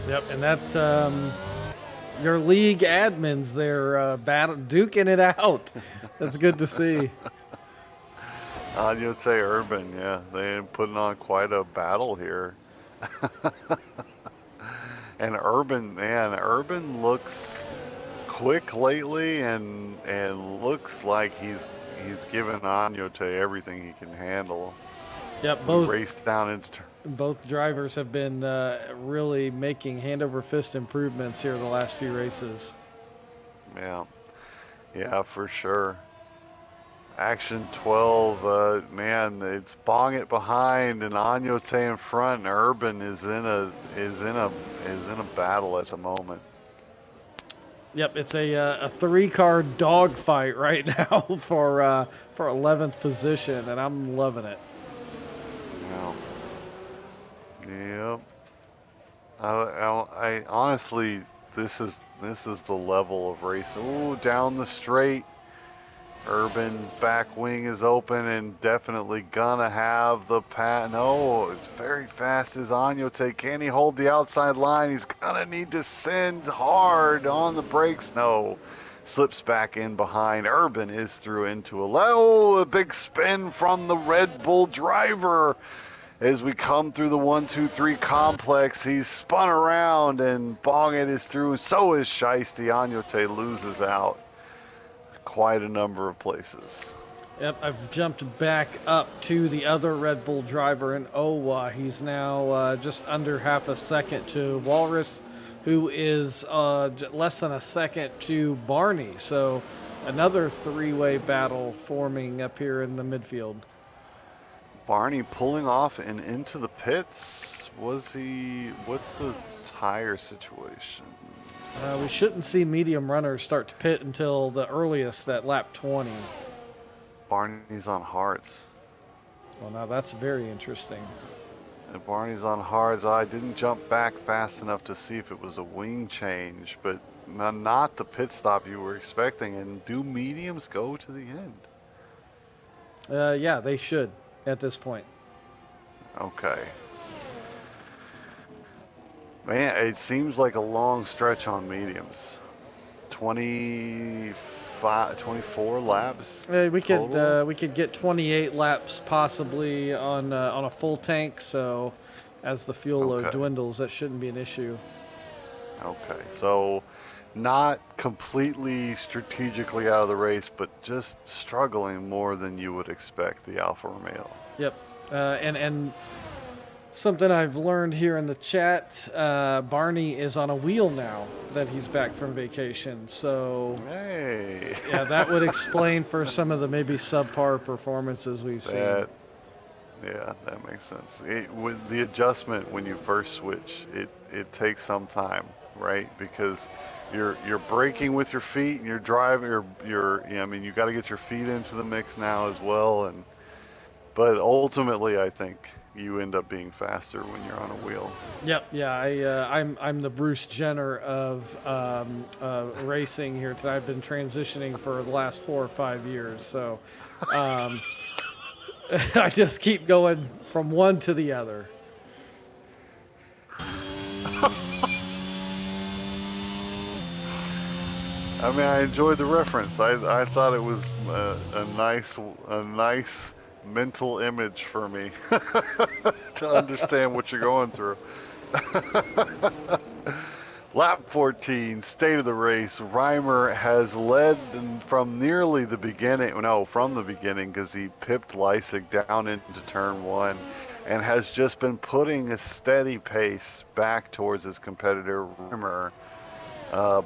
Yep, and that's your league admins there duking it out. That's good to see. Anyote Urban, yeah, they're putting on quite a battle here. And Urban looks quick lately, and looks like he's given Anyote everything he can handle. Yep, both drivers have been really making hand over fist improvements here the last few races. Yeah, for sure. Action 12, man, it's Bongit behind and Anyote in front, and Urban is in a battle at the moment. Yep, it's a 3-car dogfight right now for 11th position, and I'm loving it. Yep. I honestly, this is the level of race. Ooh, down the straight. Urban back wing is open and definitely gonna have the pat. No, it's very fast as Anyote. Can he hold the outside line? He's gonna need to send hard on the brakes. No. Slips back in behind. Urban is through into a big spin from the Red Bull driver. As we come through the 1-2-3 complex, he's spun around and Bongit is through, and so is Shiesty. Anyote loses out quite a number of places. Yep, I've jumped back up to the other Red Bull driver in Owa. He's now just under half a second to Walrus, who is less than a second to Barney. So another 3-way battle forming up here in the midfield. Barney pulling off and into the pits. What's the tire situation? We shouldn't see medium runners start to pit until the earliest at lap 20. Barney's on hards. Well, now that's very interesting. And Barney's on hards. I didn't jump back fast enough to see if it was a wing change, but not the pit stop you were expecting. And do mediums go to the end? Yeah, they should at this point. Okay. Man, it seems like a long stretch on mediums. 24 laps. We could get 28 laps possibly on a full tank. So, as the fuel load dwindles, that shouldn't be an issue. Okay, so not completely strategically out of the race, but just struggling more than you would expect the Alfa Romeo. Yep, and something I've learned here in the chat, Barney is on a wheel now that he's back from vacation. So, hey, yeah, that would explain for some of the maybe subpar performances we've seen. Yeah, that makes sense. With the adjustment when you first switch, it takes some time. right? Because you're braking with your feet and you're driving. I mean, you got to get your feet into the mix now as well. But ultimately, I think you end up being faster when you're on a wheel. Yep, yeah, I'm the Bruce Jenner of racing here today. I've been transitioning for the last 4 or 5 years, so I just keep going from one to the other. I mean, I enjoyed the reference. I thought it was a nice mental image for me to understand what you're going through. Lap 14, state of the race. Reimer has led from nearly the beginning. No, from the beginning, because he pipped Leisig down into turn one, and has just been putting a steady pace back towards his competitor Reimer.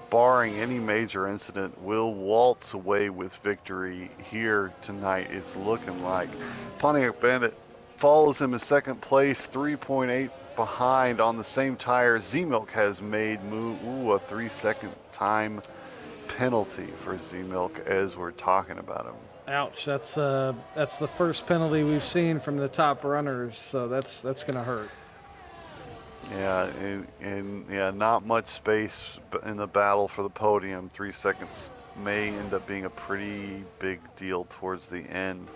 Barring any major incident, will waltz away with victory here tonight. It's looking like Pontiac Bandit follows him in second place, 3.8 behind on the same tire. Z-Milk has made a 3-second time penalty for Z-Milk as we're talking about him. Ouch! That's the first penalty we've seen from the top runners, so that's gonna hurt. Yeah, and yeah, not much space in the battle for the podium. 3 seconds may end up being a pretty big deal towards the end.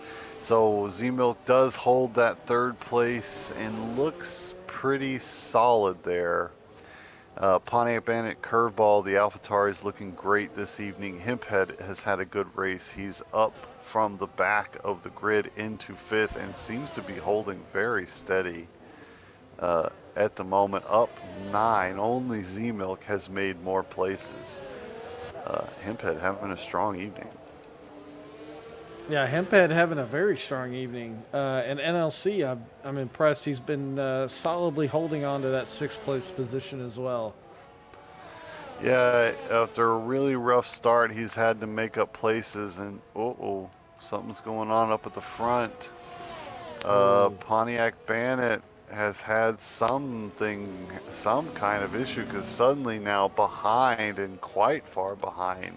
So Z-Milk does hold that third place and looks pretty solid there. Pontiac Bandit Curveball, the AlphaTauri is looking great this evening. Hemphead has had a good race. He's up from the back of the grid into fifth and seems to be holding very steady. At the moment, up 9. Only Z-Milk has made more places. Hemphead having a strong evening. Yeah, Hemphead having a very strong evening. And NLC, I'm impressed. He's been solidly holding on to that sixth place position as well. Yeah, after a really rough start, he's had to make up places, and something's going on up at the front. Pontiac Bandit has had some kind of issue, because suddenly now behind, and quite far behind,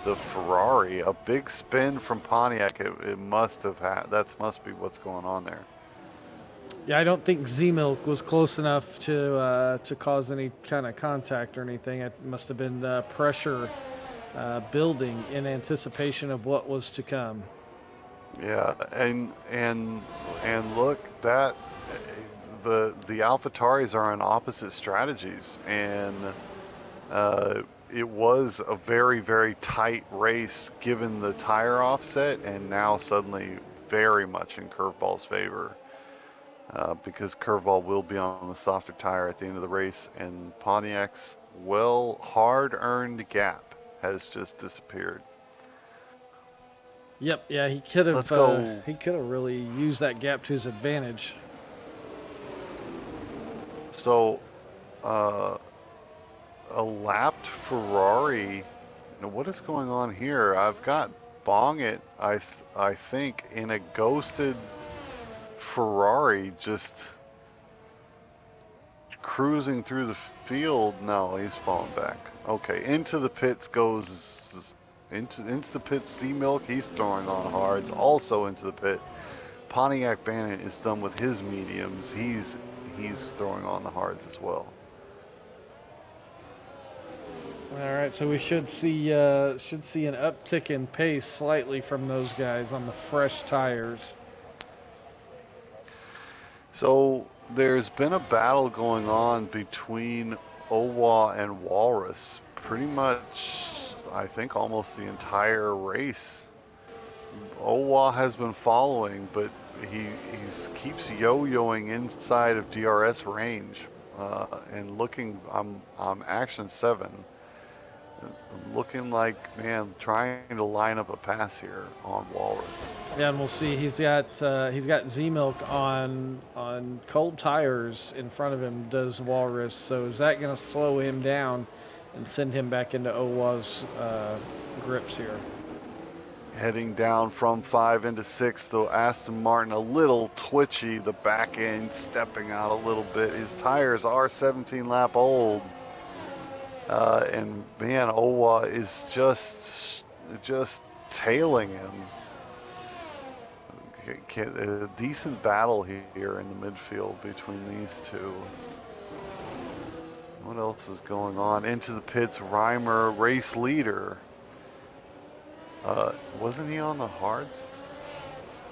the Ferrari. A big spin from Pontiac. It must have had. That must be what's going on there. Yeah, I don't think Z-Milk was close enough to cause any kind of contact or anything. It must have been pressure building in anticipation of what was to come. Yeah, and look, that the AlphaTauris are on opposite strategies, and it was a very, very tight race given the tire offset, and now suddenly very much in Curveball's favor, because Curveball will be on the softer tire at the end of the race, and Pontiac's hard-earned gap has just disappeared. Yep, yeah, he could have. Let's go. He could have really used that gap to his advantage. So, a lapped Ferrari. Now, what is going on here? I've got Bong It, I think, in a ghosted Ferrari, just cruising through the field. No, he's falling back. Okay, into the pits goes. Into the pit, Z-Milk, he's throwing on hards. Also into the pit, Pontiac Bandit is done with his mediums. He's throwing on the hards as well. All right, so we should see an uptick in pace slightly from those guys on the fresh tires. So there's been a battle going on between Owa and Walrus. Pretty much, I think, almost the entire race. Owa has been following, but he keeps yo-yoing inside of DRS range, and looking. I'm Action 7. Looking like, man, trying to line up a pass here on Walrus. Yeah, and we'll see. He's got Z-Milk on cold tires in front of him. Does Walrus? So is that going to slow him down and send him back into Owa's grips here? Heading down from 5 into 6, though. Aston Martin a little twitchy. The back end stepping out a little bit. His tires are 17 lap old. And man, Owa is just tailing him. A decent battle here in the midfield between these two. What else is going on? Into the pits, Reimer, race leader. Wasn't he on the hards?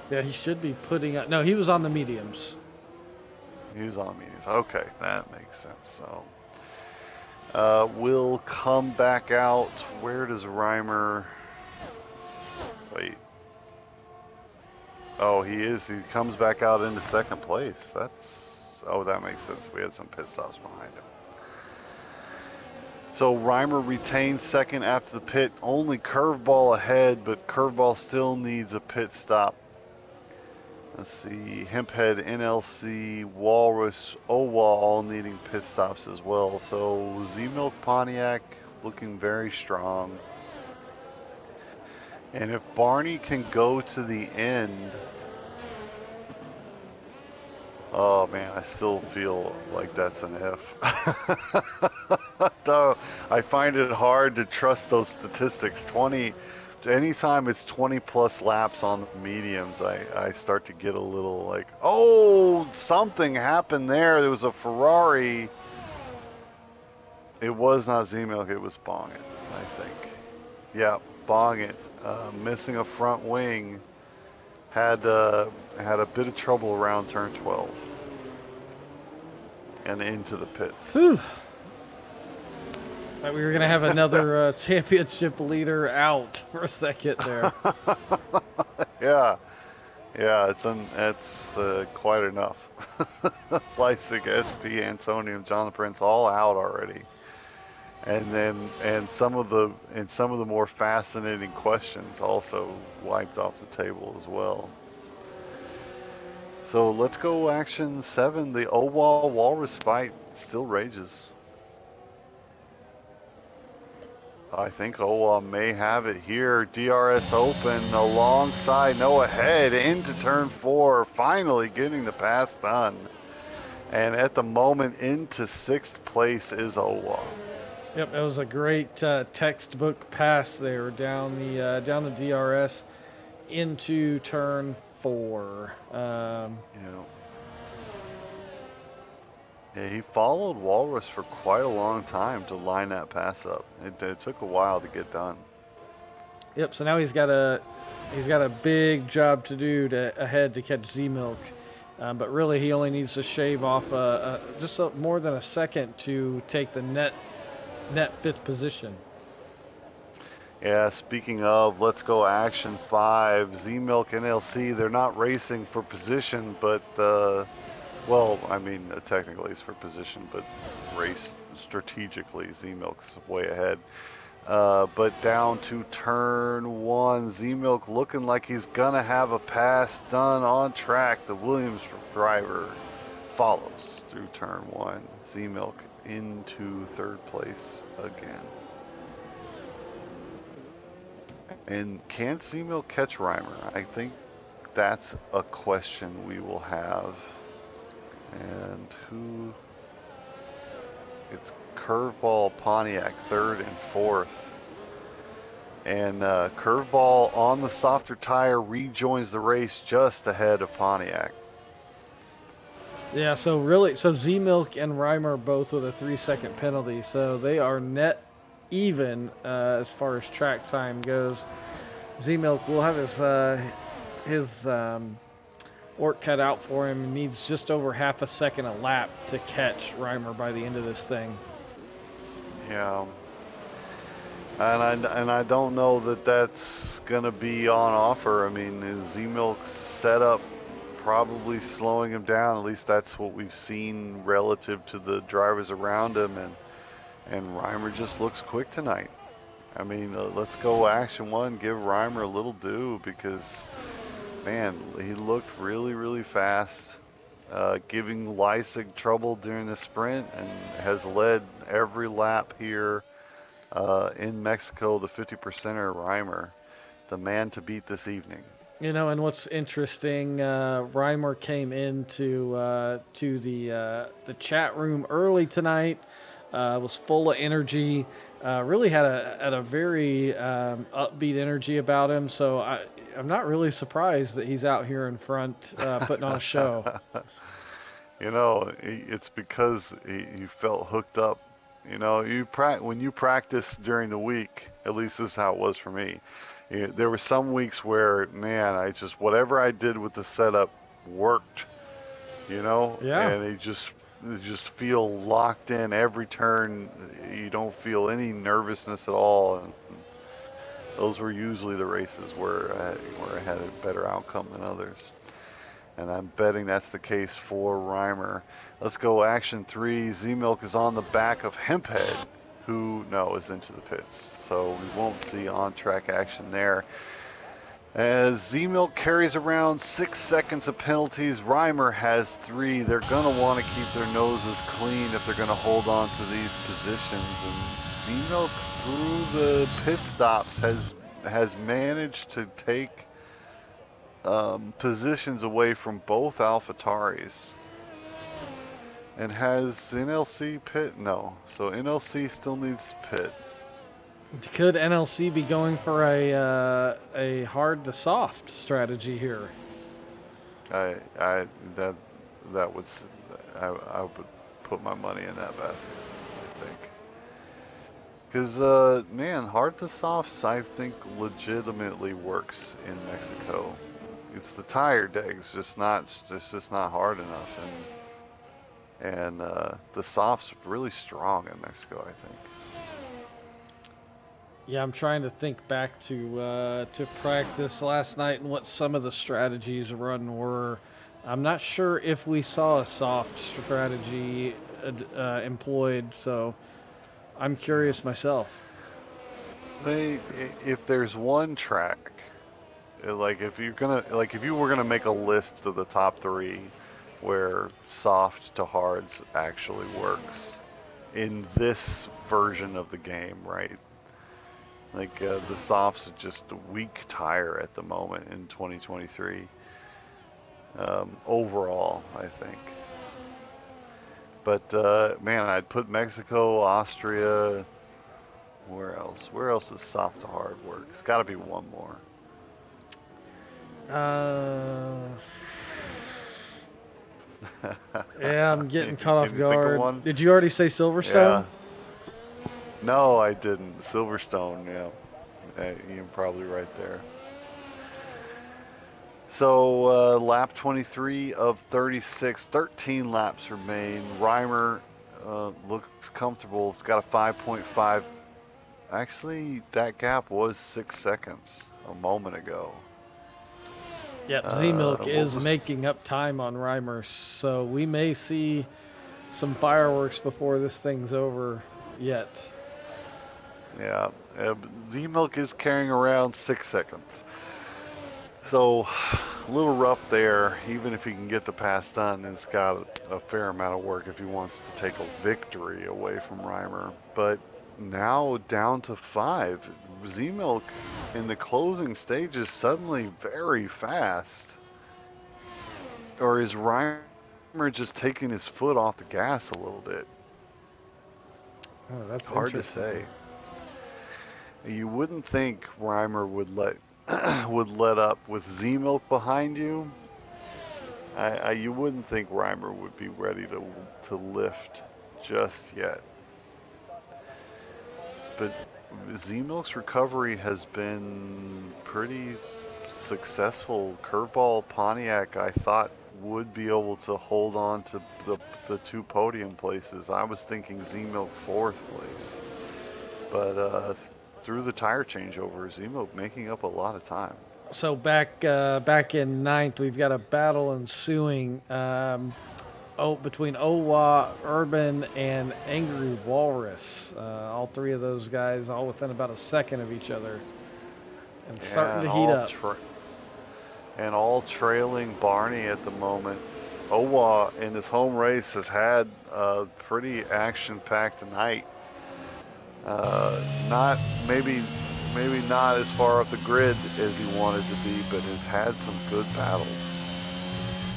Yeah, he should be putting up. No, he was on the mediums. He was on mediums. Okay, that makes sense. So, we'll come back out. Where does Reimer? Wait. Oh, he is. He comes back out into second place. Oh, that makes sense. We had some pit stops behind him. So Reimer retains second after the pit. Only Curveball ahead, but Curveball still needs a pit stop. Let's see. Hemphead, NLC, Walrus, Owa all needing pit stops as well. So Z-Milk Pontiac looking very strong. And if Barney can go to the end, oh man, I still feel like that's an F. Though I find it hard to trust those statistics. Anytime it's 20 plus laps on the mediums, I start to get a little like, oh, something happened there. There was a Ferrari. It was not Z-Milk, it was Bong It, I think. Yeah, Bong It. Missing a front wing, had a bit of trouble around turn 12 and into the pits. Whew. Thought we were gonna have another championship leader out for a second there. Yeah, it's quite enough. Leipzig, SP, Antonium, John the Prince, all out already. And some of the more fascinating questions also wiped off the table as well. So let's go action 7. The Owa Walrus fight still rages. I think Owa may have it here. DRS open alongside Noah Head into turn 4, finally getting the pass done. And at the moment into 6th place is Owa. Yep, that was a great textbook pass there down the DRS into turn 4. Yeah, he followed Walrus for quite a long time to line that pass up. It took a while to get done. Yep. So now he's got a big job to do ahead to catch Z-Milk, but really he only needs to shave off more than a second to take the net 5th position. Yeah, speaking of, let's go action 5. Z-Milk NLC, they're not racing for position, but, technically it's for position, but race strategically. Z-Milk's way ahead. But down to turn 1, Z-Milk looking like he's gonna have a pass done on track. The Williams driver follows through turn 1. Z-Milk into 3rd place again. And can Z-Milk catch Reimer? I think that's a question we will have. And who? It's Curveball Pontiac 3rd and 4th. And Curveball on the softer tire rejoins the race just ahead of Pontiac. Yeah, so Z-Milk and Reimer both with a 3-second penalty, so they are net even as far as track time goes. Z-Milk will have his work cut out for him. He needs just over half a second a lap to catch Reimer by the end of this thing. Yeah. And I don't know that that's gonna be on offer. I mean, Z-Milk's setup probably slowing him down. At least that's what we've seen relative to the drivers around him, and Reimer just looks quick tonight. I mean, let's go action 1, give Reimer a little due, because man, he looked really, really fast, giving Leipzig trouble during the sprint, and has led every lap here in Mexico. The 50%er Reimer, the man to beat this evening. You know, and what's interesting, Reimer came into to the chat room early tonight, was full of energy. Really had a very upbeat energy about him. So I'm not really surprised that he's out here in front putting on a show. You know, it's because he felt hooked up. You know, when you practice during the week, at least this is how it was for me. There were some weeks where, man, whatever I did with the setup worked. You know, Yeah. and you just feel locked in every turn. You don't feel any nervousness at all. And those were usually the races where I had a better outcome than others. And I'm betting that's the case for Reimer. Let's go action 3. Z-Milk is on the back of Hemphead, who, no, is into the pits. So we won't see on-track action there. As Z-Milk carries around 6 seconds of penalties, Reimer has 3. They're going to want to keep their noses clean if they're going to hold on to these positions. And Z-Milk, through the pit stops, has managed to take positions away from both AlphaTauris. And has NLC pit? No. So NLC still needs pit. Could NLC be going for a hard to soft strategy here? I would put my money in that basket, I think. Because man, hard to softs I think legitimately works in Mexico. It's the tire degs, it's just not hard enough, and the softs are really strong in Mexico, I think. Yeah, I'm trying to think back to practice last night and what some of the strategies run were. I'm not sure if we saw a soft strategy employed, so I'm curious myself. If there's one track, like if you were gonna make a list of the top 3 where soft to hards actually works in this version of the game, right? Like the softs are just a weak tire at the moment in 2023. Overall, I think. But man, I'd put Mexico, Austria. Where else? Where else does soft to hard work? It's got to be one more. Yeah, I'm getting caught off Can you think of guard. one? Did you already say Silverstone? Yeah. No, I didn't. Silverstone, yeah. You're probably right there. So, lap 23 of 36, 13 laps remain. Reimer looks comfortable. It's got a 5.5. Actually, that gap was 6 seconds a moment ago. Yep, Z-Milk is making up time on Reimer, so we may see some fireworks before this thing's over yet. Yeah, Z-Milk is carrying around 6 seconds. So, a little rough there. Even if he can get the pass done, it's got a fair amount of work if he wants to take a victory away from Reimer. But now down to 5. Z-Milk in the closing stages suddenly very fast. Or is Reimer just taking his foot off the gas a little bit? Oh, that's hard to say. You wouldn't think Reimer would let up with Z-Milk behind you. You wouldn't think Reimer would be ready to lift just yet. But Z-Milk's recovery has been pretty successful. Curveball Pontiac, I thought, would be able to hold on to the 2 podium places. I was thinking Z-Milk 4th place. But through the tire changeover, Z-Milk making up a lot of time. So back in 9th, we've got a battle ensuing between Owa, Urban, and Angry Walrus. All 3 of those guys, all within about a second of each other, and starting to heat up. And all trailing Barney at the moment. Owa in his home race has had a pretty action-packed night. Maybe not as far up the grid as he wanted to be, but has had some good battles.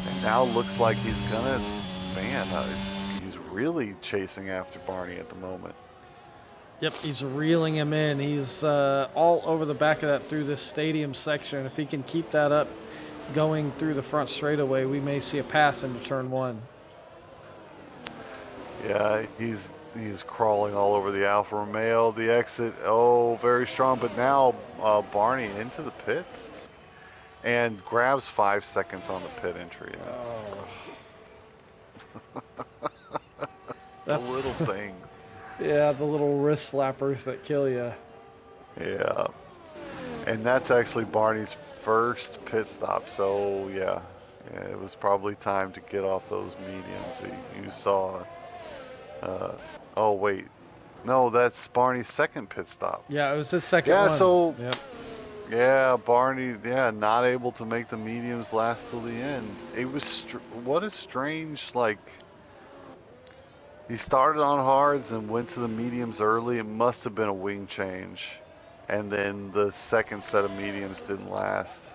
And now looks like he's gonna, man, he's really chasing after Barney at the moment. Yep, he's reeling him in. He's all over the back of that through this stadium section. If he can keep that up going through the front straightaway, we may see a pass into turn one. Yeah, he's crawling all over the Alfa Romeo. The exit, oh, very strong. But now Barney into the pits and grabs 5 seconds on the pit entry. That's the little things. Yeah, the little wrist slappers that kill you. Yeah, and that's actually Barney's first pit stop. So yeah, it was probably time to get off those mediums. You saw. Oh wait, no, that's Barney's second pit stop. Yeah, it was his second Yeah, one. so Yep. yeah, Barney, yeah, not able to make the mediums last till the end. It was what a strange, like, he started on hards and went to the mediums early. It must have been a wing change, and then the second set of mediums didn't last,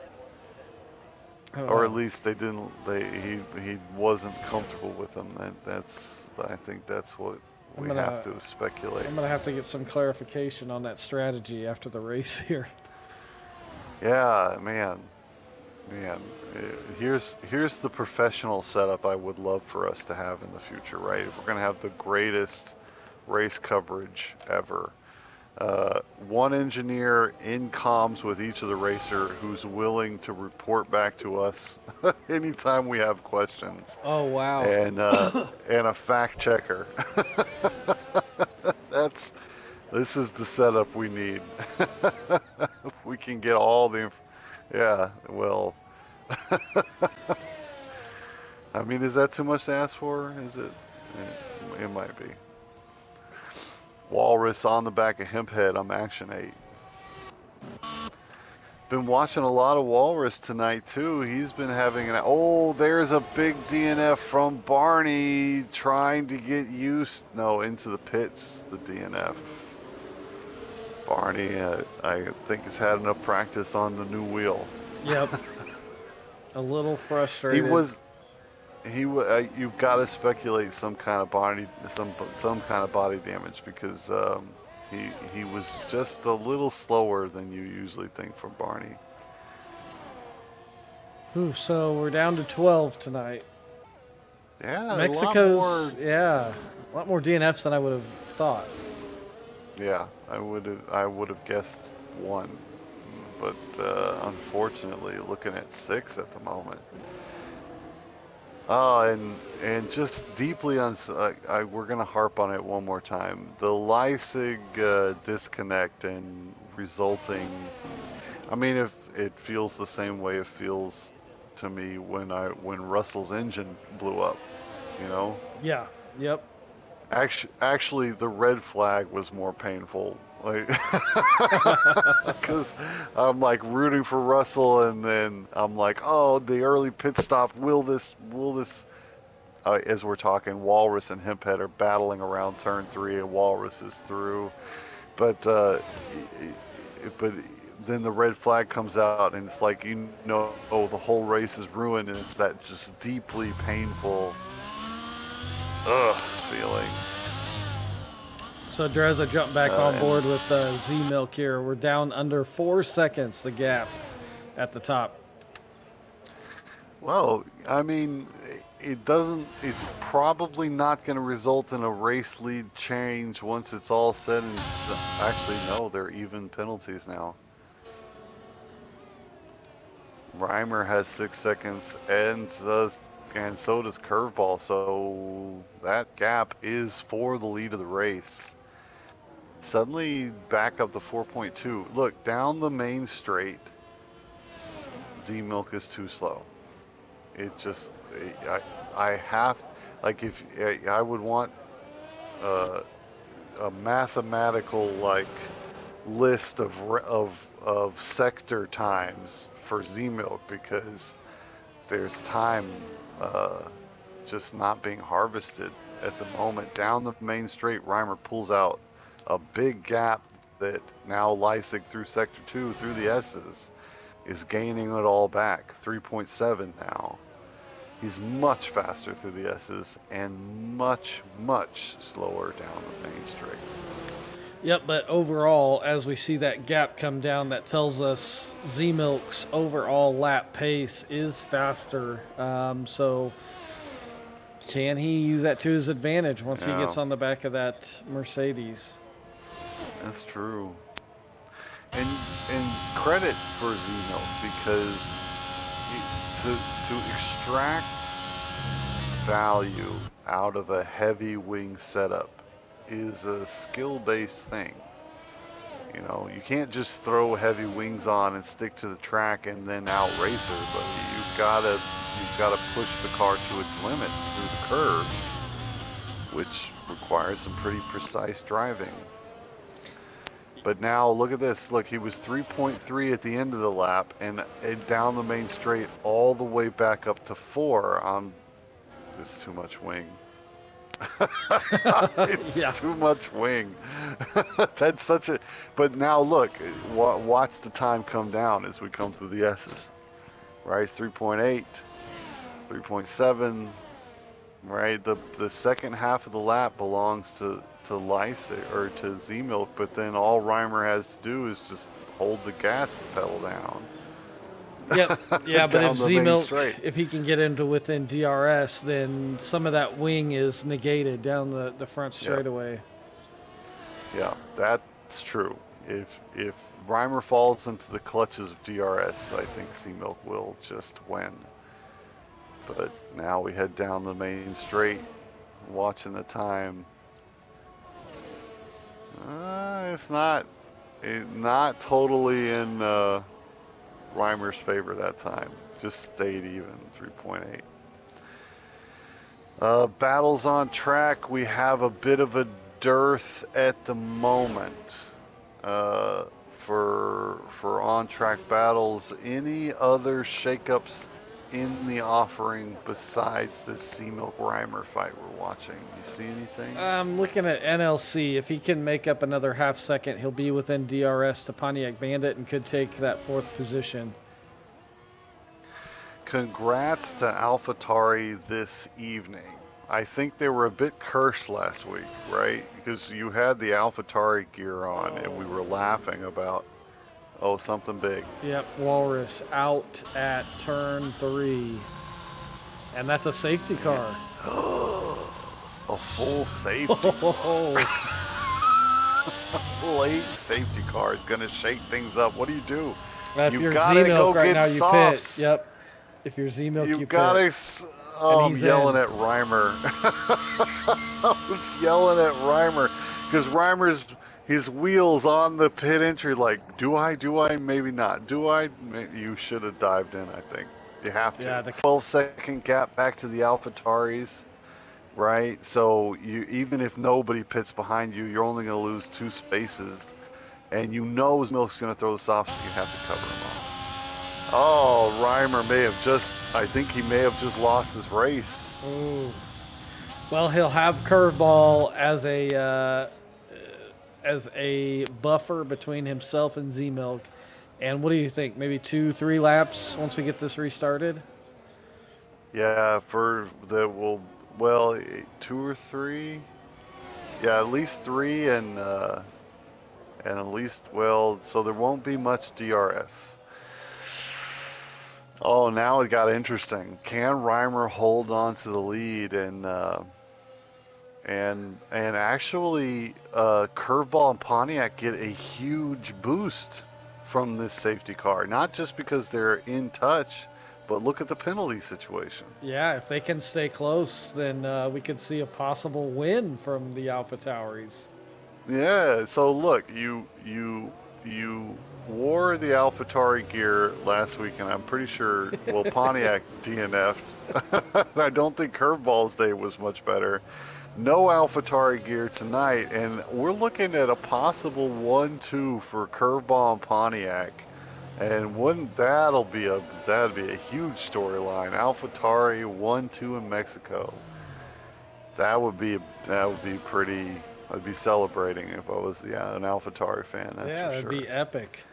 or at least they didn't. He wasn't comfortable with them. I think that's what we have to speculate. I'm gonna have to get some clarification on that strategy after the race here. Yeah, man. Here's the professional setup I would love for us to have in the future, right? If we're gonna have the greatest race coverage ever, one engineer in comms with each of the racer who's willing to report back to us anytime we have questions. Oh wow! And a fact checker. This is the setup we need. We can get all the. Yeah, well. I mean, is that too much to ask for? Is it? It might be. Walrus on the back of Hemphead. I'm Action 8. Been watching a lot of Walrus tonight too. He's been having an. Oh, there's a big DNF from Barney trying to get into the pits. The DNF. Barney, I think, has had enough practice on the new wheel. Yep. A little frustrated. You've got to speculate some kind of body damage because he was just a little slower than you usually think from Barney. Ooh, so we're down to 12 tonight. Yeah, Mexico's a lot more DNFs than I would have thought. Yeah, I would have guessed 1, but unfortunately, looking at 6 at the moment. And just deeply we're gonna harp on it one more time. The Leipzig disconnect and resulting. I mean, if it feels the same way it feels to me when Russell's engine blew up, you know. Yeah. Yep. Actually, the red flag was more painful, like, because I'm like rooting for Russell, and then I'm like, oh, the early pit stop. Will this? As we're talking, Walrus and Hemphead are battling around turn 3, and Walrus is through, but then the red flag comes out, and it's like, the whole race is ruined, and it's that just deeply painful. Feeling. So Dreza jumped back on board with Z-Milk here. We're down under 4 seconds, the gap at the top. Well, I mean, it's probably not going to result in a race lead change once it's all said and actually, no, they're even penalties now. Reimer has 6 seconds and so does Curveball, so that gap is for the lead of the race. Suddenly back up to 4.2. Look, down the main straight, Z-Milk is too slow. It just, I have, like, if I would want a mathematical, like, list of sector times for Z-Milk, because there's time just not being harvested at the moment. Down the main straight, Reimer pulls out a big gap that now Leipzig through sector 2 through the S's is gaining it all back. 3.7 now. He's much faster through the S's and much, much slower down the main straight. Yep, but overall, as we see that gap come down, that tells us Z-Milk's overall lap pace is faster. So can he use that to his advantage once he Yeah. gets on the back of that Mercedes? That's true. And credit for Z-Milk because to extract value out of a heavy wing setup is a skill-based thing. You know, you can't just throw heavy wings on and stick to the track and then outrace her, but you've gotta push the car to its limits through the curves, which requires some pretty precise driving. But now look at this. Look, he was 3.3 at the end of the lap and down the main straight all the way back up to 4 on it's too much wing. It's Yeah. too much wing. That's such a. But now look, watch the time come down as we come through the S's. Right, 3.8, 3.7. Right, the second half of the lap belongs to Lysa or to Z-Milk, but then all Reimer has to do is just hold the gas pedal down. Yep. Yeah, but Down if the main Z-Milk, straight. if he can get into within DRS, then some of that wing is negated down the front straightaway. Yeah, that's true. If Reimer falls into the clutches of DRS, I think Z-Milk will just win. But now we head down the main straight, watching the time. It's not totally in Reimer's favor that time. Just stayed even, 3.8. Battles on track. We have a bit of a dearth at the moment for on-track battles. Any other shakeups in the offering besides this Z-Milk Reimer fight we're watching? You see anything? I'm looking at NLC. If he can make up another half second, he'll be within DRS to Pontiac Bandit and could take that 4th position. Congrats to AlphaTauri this evening. I think they were a bit cursed last week, right? Because you had the AlphaTauri gear on and we were laughing about, oh, something big. Yep, Walrus out at turn 3. And that's a safety car. A full safety. Late safety car is going to shake things up. What do you do? If You you're gotta Z-Milk go right get now, you softs. pit. Yep. If you're Z-Milk, you You've got pit. to. Oh, I'm he's yelling in. at Reimer. I was yelling at Reimer because Reimer's his wheels on the pit entry. Like, do I? Maybe not. Do I? You should have dived in. I think you have to. Yeah, 12-second gap back to the AlphaTauris. Right. So you even if nobody pits behind you, you're only going to lose 2 spaces, and you know Milk's going to throw the softs, so you have to cover him off. Oh, Reimer may have just. I think he may have just lost his race. Ooh. Well, he'll have curveball as a buffer between himself and Z-Milk. And what do you think? Maybe 2-3 laps once we get this restarted? Yeah, for the well, 2 or 3. Yeah, at least 3, and at least so there won't be much DRS. Oh, now it got interesting. Can Reimer hold on to the lead and actually Curveball and Pontiac get a huge boost from this safety car? Not just because they're in touch, but look at the penalty situation. Yeah, if they can stay close, then we could see a possible win from the AlphaTauris. Yeah, so look, you wore the AlphaTauri gear last week, and I'm pretty sure, well, Pontiac DNF'd. I don't think Curveball's day was much better. No AlphaTauri gear tonight, and we're looking at a possible 1-2 for Curveball and Pontiac. And that'd be a huge storyline. AlphaTauri 1-2 in Mexico. That would be pretty. I'd be celebrating if I was an AlphaTauri fan. That's Yeah, for that'd sure. be epic.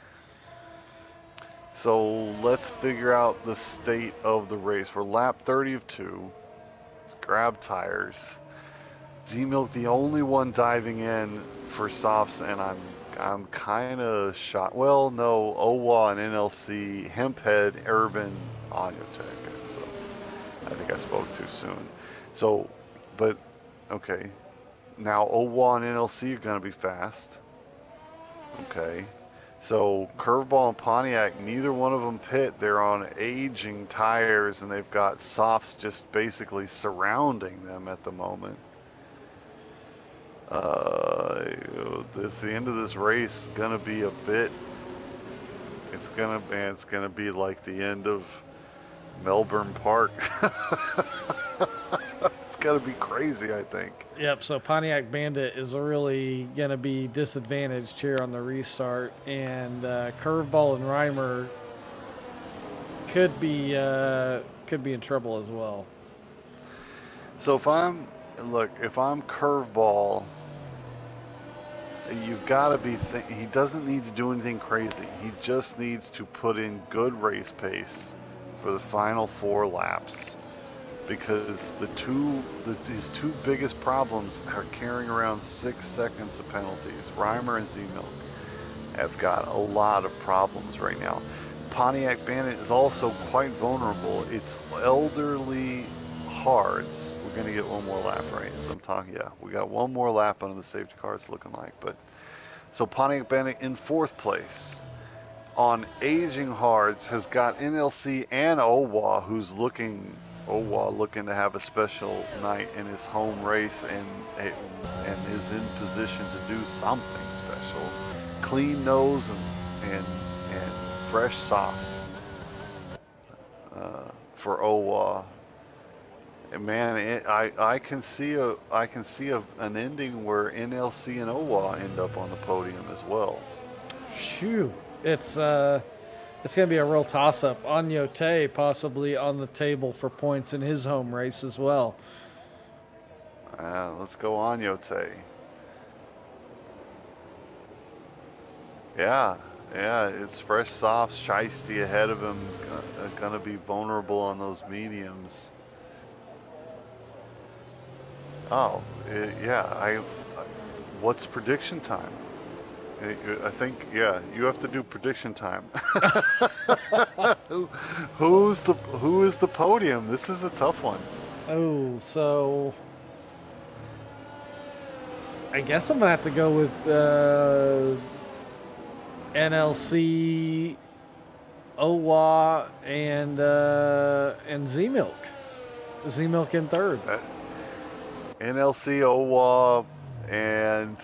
So let's figure out the state of the race. We're lap 30 of 2. Let's grab tires. Z-Milk the only one diving in for softs, and I'm kind of shocked. Well, no, OWA and NLC, Hemphead, Urban, Onyotech. So I think I spoke too soon. So, but okay. Now OWA and NLC are going to be fast. Okay. So Curveball and Pontiac, neither one of them pit. They're on aging tires, and they've got softs just basically surrounding them at the moment. The end of this race is gonna be a bit. It's gonna be like the end of Melbourne Park. It's gonna be crazy, I think. Yep, so Pontiac Bandit is really going to be disadvantaged here on the restart, and Curveball and Reimer could be in trouble as well. So if I'm Curveball, you've got to be. He doesn't need to do anything crazy. He just needs to put in good race pace for the final 4 laps, because his two biggest problems are carrying around 6 seconds of penalties. Reimer and Z-Milk have got a lot of problems right now. Pontiac Bandit is also quite vulnerable. It's elderly hards. We're going to get one more lap, right? So I'm talking, yeah, we got one more lap under the safety car, it's looking like. But so Pontiac Bandit in 4th place on aging hards has got NLC and OWA, who's looking to have a special night in his home race, and is in position to do something special. Clean nose and fresh softs for OWA. And man, I can see an ending where NLC and OWA end up on the podium as well. Phew. It's going to be a real toss-up. Agnote possibly on the table for points in his home race as well. Let's go Agnote. Yeah, it's fresh softs, Shiesty ahead of him, gonna be vulnerable on those mediums. Oh, yeah, what's prediction time? I think, yeah, you have to do prediction time. Who is the podium? This is a tough one. Oh, so I guess I'm gonna have to go with NLC, OWA, and Z-Milk. Z-Milk in 3rd. NLC, OWA, and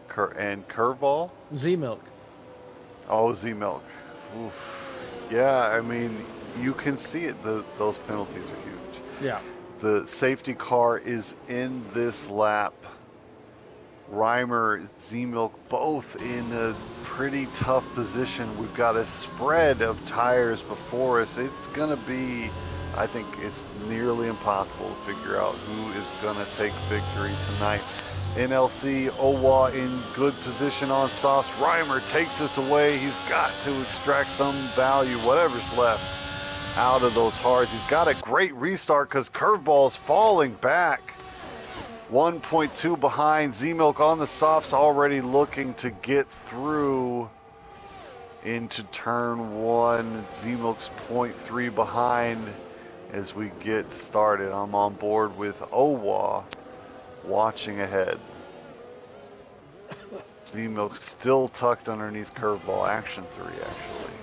Curveball? Z-Milk. Oh, Z-Milk. Oof. Yeah, I mean, you can see it. Those penalties are huge. Yeah. The safety car is in this lap. Reimer, Z-Milk, both in a pretty tough position. We've got a spread of tires before us. It's going to be, I think it's nearly impossible to figure out who is going to take victory tonight. NLC, OWA in good position on softs. Reimer takes this away. He's got to extract some value, whatever's left, out of those hards. He's got a great restart because Curveball's falling back. 1.2 behind. Z-Milk on the softs, already looking to get through into turn 1. Z-Milk's 0.3 behind as we get started. I'm on board with OWA watching ahead. Z-Milk still tucked underneath Curveball. Action 3, actually.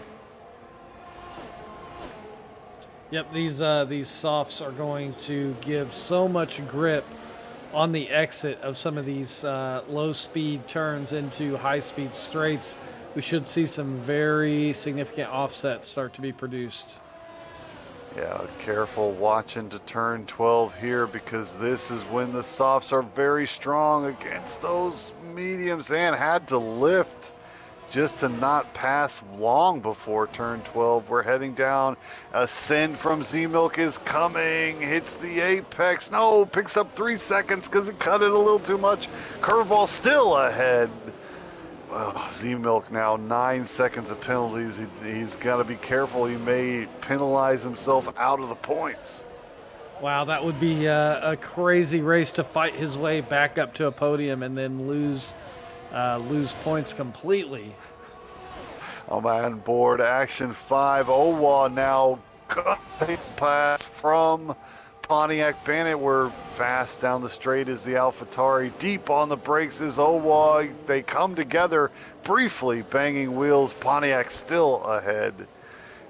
Yep, these softs are going to give so much grip on the exit of some of these low-speed turns into high-speed straights. We should see some very significant offsets start to be produced. Yeah, careful watching to turn 12 here, because this is when the softs are very strong against those mediums, and had to lift just to not pass long before turn 12. We're heading down. Ascend from Z-Milk is coming. Hits the apex. No, picks up 3 seconds because it cut it a little too much. Curveball still ahead. Z-Milk now 9 seconds of penalties. He's got to be careful. He may penalize himself out of the points. Wow, that would be a crazy race to fight his way back up to a podium and then lose points completely. I'm on board action 5. Owa now cutting pass from Pontiac Bandit. We're fast down the straight is the AlphaTauri. Deep on the brakes is Owa. They come together briefly, banging wheels. Pontiac still ahead.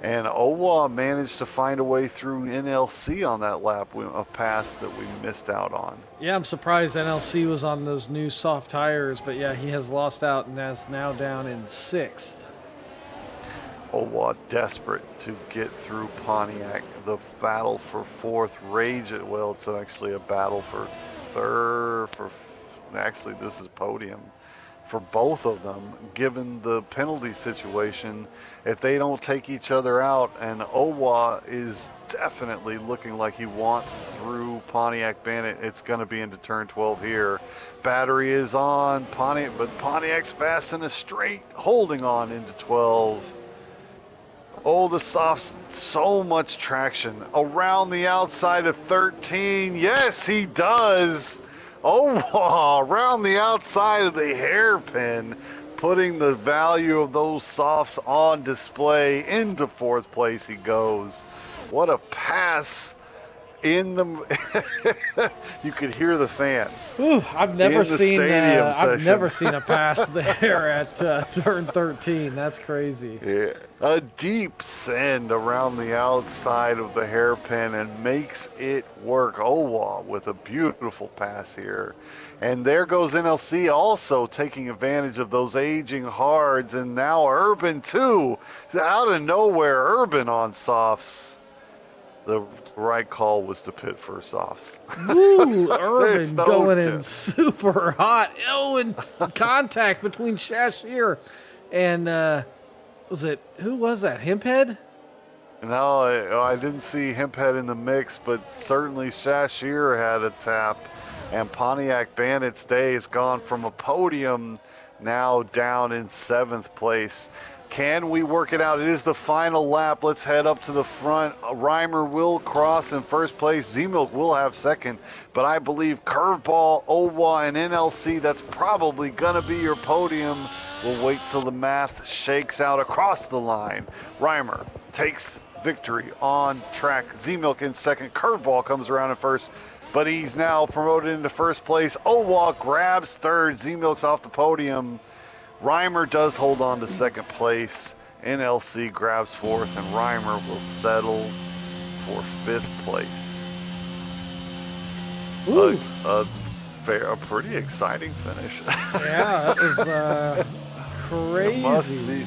And Owa managed to find a way through NLC on that lap, a pass that we missed out on. Yeah, I'm surprised NLC was on those new soft tires, but yeah, he has lost out and is now down in 6th. Owa desperate to get through Pontiac. The battle for 4th rage. Well, it's actually a battle for 3rd. Actually, this is podium for both of them, given the penalty situation. If they don't take each other out, and Owa is definitely looking like he wants through Pontiac Bandit, it's going to be into turn 12 here. Battery is on Pontiac, but Pontiac's fast in a straight, holding on into 12. Oh, the softs, so much traction around the outside of 13. Yes, he does. Oh, around the outside of the hairpin, putting the value of those softs on display. Into 4th place he goes. What a pass in the you could hear the fans. Ooh, I've never seen a pass there at turn 13. That's crazy. Yeah, a deep send around the outside of the hairpin and makes it work. Owa with a beautiful pass here. And there goes NLC also taking advantage of those aging hards, and now Urban too. Out of nowhere, Urban on softs. The right call was to pit for softs. Woo, Urban going in super hot. Oh, and contact between Shashir and, who was that, Hemphead? No, I didn't see Hemphead in the mix, but certainly Shashir had a tap. And Pontiac Bandit's day has gone from a podium now down in 7th place. Can we work it out? It is the final lap. Let's head up to the front. Reimer will cross in 1st place. Z-Milk will have 2nd. But I believe Curveball, Owa, and NLC, that's probably going to be your podium. We'll wait till the math shakes out across the line. Reimer takes victory on track. Z-Milk in 2nd. Curveball comes around in 1st. But he's now promoted into 1st place. Owa grabs 3rd. Z-Milk's off the podium. Reimer does hold on to 2nd place. NLC grabs 4th, and Reimer will settle for 5th place. A pretty exciting finish. Yeah, that was crazy.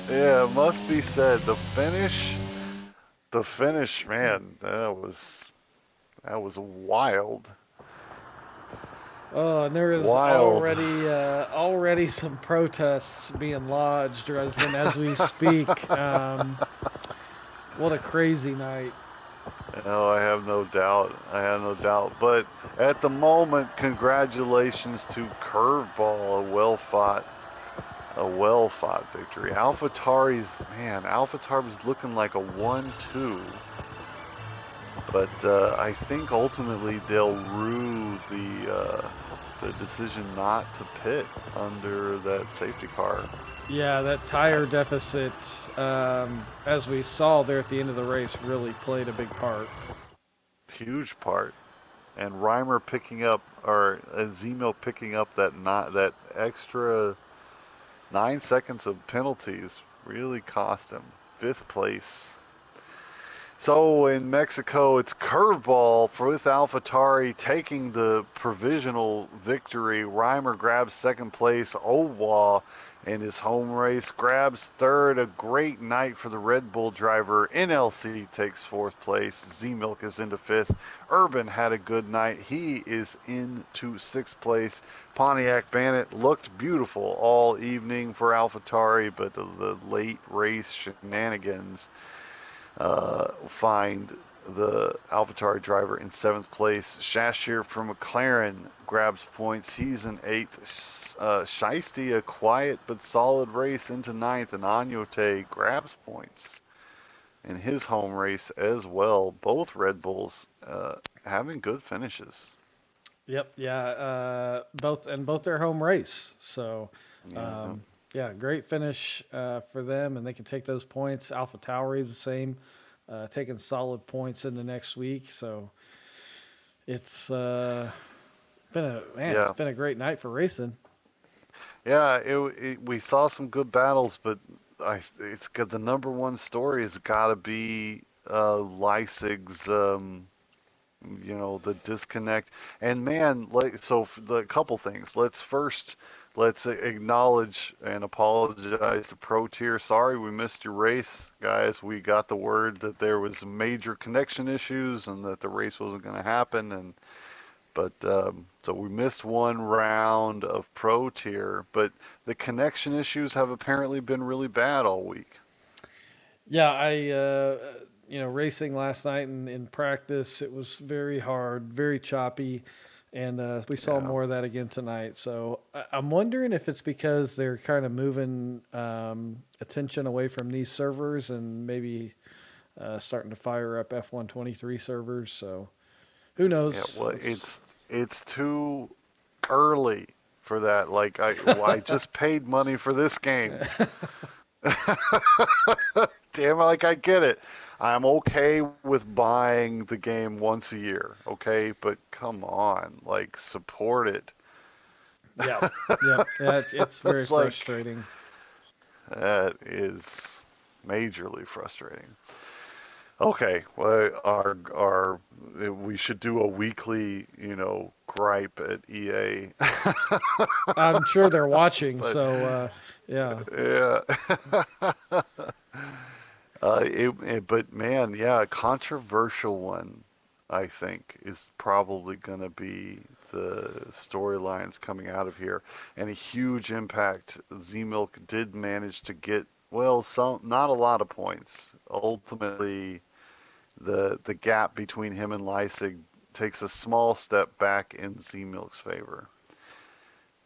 It must be said. The finish, man, that was wild. Oh, and there is already some protests being lodged as we speak. What a crazy night. Oh, I have no doubt. But at the moment, congratulations to Curveball, a well-fought victory. AlphaTauri's looking like a 1-2. But I think ultimately they'll rue the decision not to pit under that safety car. Yeah, that tire deficit, as we saw there at the end of the race, really played a big part. Huge part. And Reimer picking up, or Z-Milk picking up that extra 9 seconds of penalties really cost him. 5th place. So in Mexico, it's Curveball with AlphaTauri taking the provisional victory. Reimer grabs 2nd place. Owa in his home race grabs 3rd. A great night for the Red Bull driver. NLC takes 4th place. Z-Milk is into 5th. Urban had a good night. He is into 6th place. Pontiac Bandit looked beautiful all evening for AlphaTauri, but the late race shenanigans find the AlphaTauri driver in 7th place. Shashir from McLaren grabs points. He's in 8th. Shiesty, a quiet but solid race into 9th, and Anyote grabs points in his home race as well. Both Red Bulls having good finishes. Yep. Yeah. Both their home race. So, Yeah. yeah, great finish for them, and they can take those points. Alpha Tauri is the same, taking solid points in the next week. So it's it's Yeah. been a great night for racing. Yeah, we saw some good battles, but it's got the number one story has got to be Leisig's, the disconnect. And man, like so, the couple things. Let's acknowledge and apologize to Pro Tier. Sorry, we missed your race, guys. We got the word that there was major connection issues and that the race wasn't going to happen, but so we missed one round of Pro Tier, but the connection issues have apparently been really bad all week. Yeah, racing last night in practice, it was very hard, very choppy, and we saw Yeah, more of that again tonight. So I'm wondering if it's because they're kind of moving attention away from these servers and maybe starting to fire up F123 servers. So who yeah. knows? Well, it's too early for that. Like I just paid money for this game. Damn, like I get it. I'm okay with buying the game once a year, okay? But come on, like support it. Yep, yep. Yeah, it's very Like frustrating. that is majorly frustrating. Okay, well, our we should do a weekly, gripe at EA. I'm sure they're watching. But So yeah. yeah, but man, yeah, a controversial one, I think, is probably gonna be the storylines coming out of here, and a huge impact. Z-Milk did manage to get, well, some, not a lot of points. Ultimately, the gap between him and Leisig takes a small step back in Z-Milk's favor.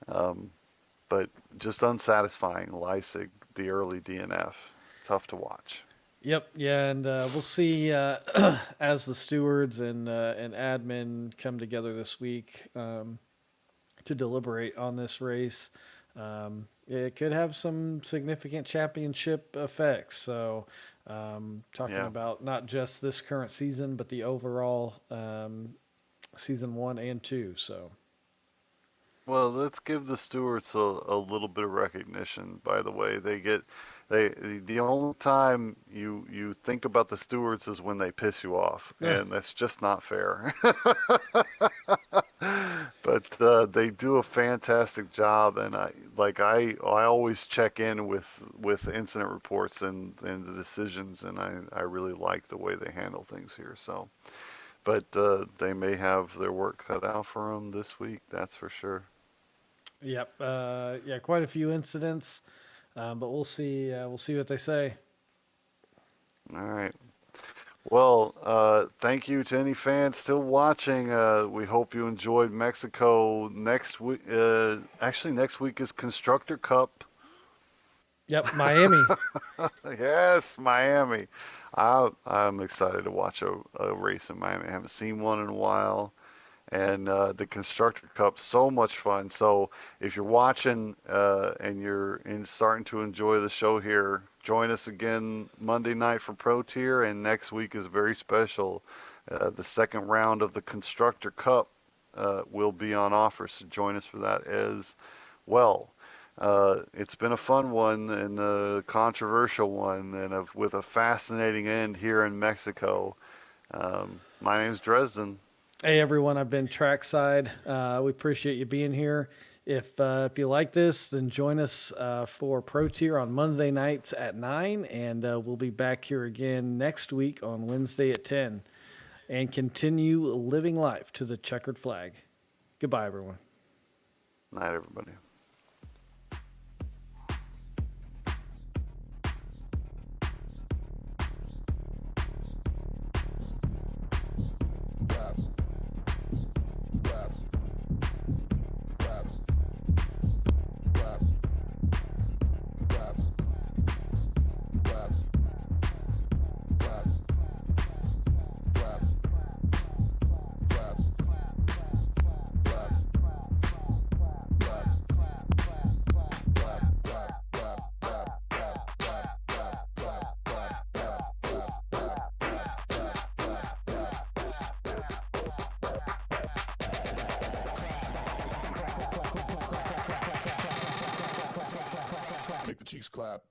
Um, but just unsatisfying. Leisig, the early DNF, tough to watch. Yep, yeah, and we'll see as the stewards and admin come together this week to deliberate on this race. It could have some significant championship effects. So, talking Yeah. about not just this current season, but the overall season 1 and 2. So, Well, let's give the stewards a little bit of recognition. By the way, they the only time you think about the stewards is when they piss you off, yeah, and that's just not fair. But they do a fantastic job, and I always check in with incident reports and the decisions, and I really like the way they handle things here. So, but they may have their work cut out for them this week. That's for sure. yep, yeah, quite a few incidents, but we'll see. We'll see what they say. All right. Well, thank you to any fans still watching. We hope you enjoyed Mexico. Next week, actually, next week is Constructor Cup. Yep, Miami. Yes, Miami. I'm excited to watch a race in Miami. I haven't seen one in a while. And the Constructor Cup, so much fun. So if you're watching and starting to enjoy the show here, join us again Monday night for Pro Tier, and next week is very special. The second round of the Constructor Cup will be on offer, so join us for that as well. It's been a fun one and a controversial one, and with a fascinating end here in Mexico. My name's Dresden. Hey everyone, I've been trackside. We appreciate you being here. If you like this, then join us for Pro Tier on Monday nights at 9, and we'll be back here again next week on Wednesday at 10, and continue living life to the checkered flag. Goodbye, everyone. Night, everybody. cheeks clap.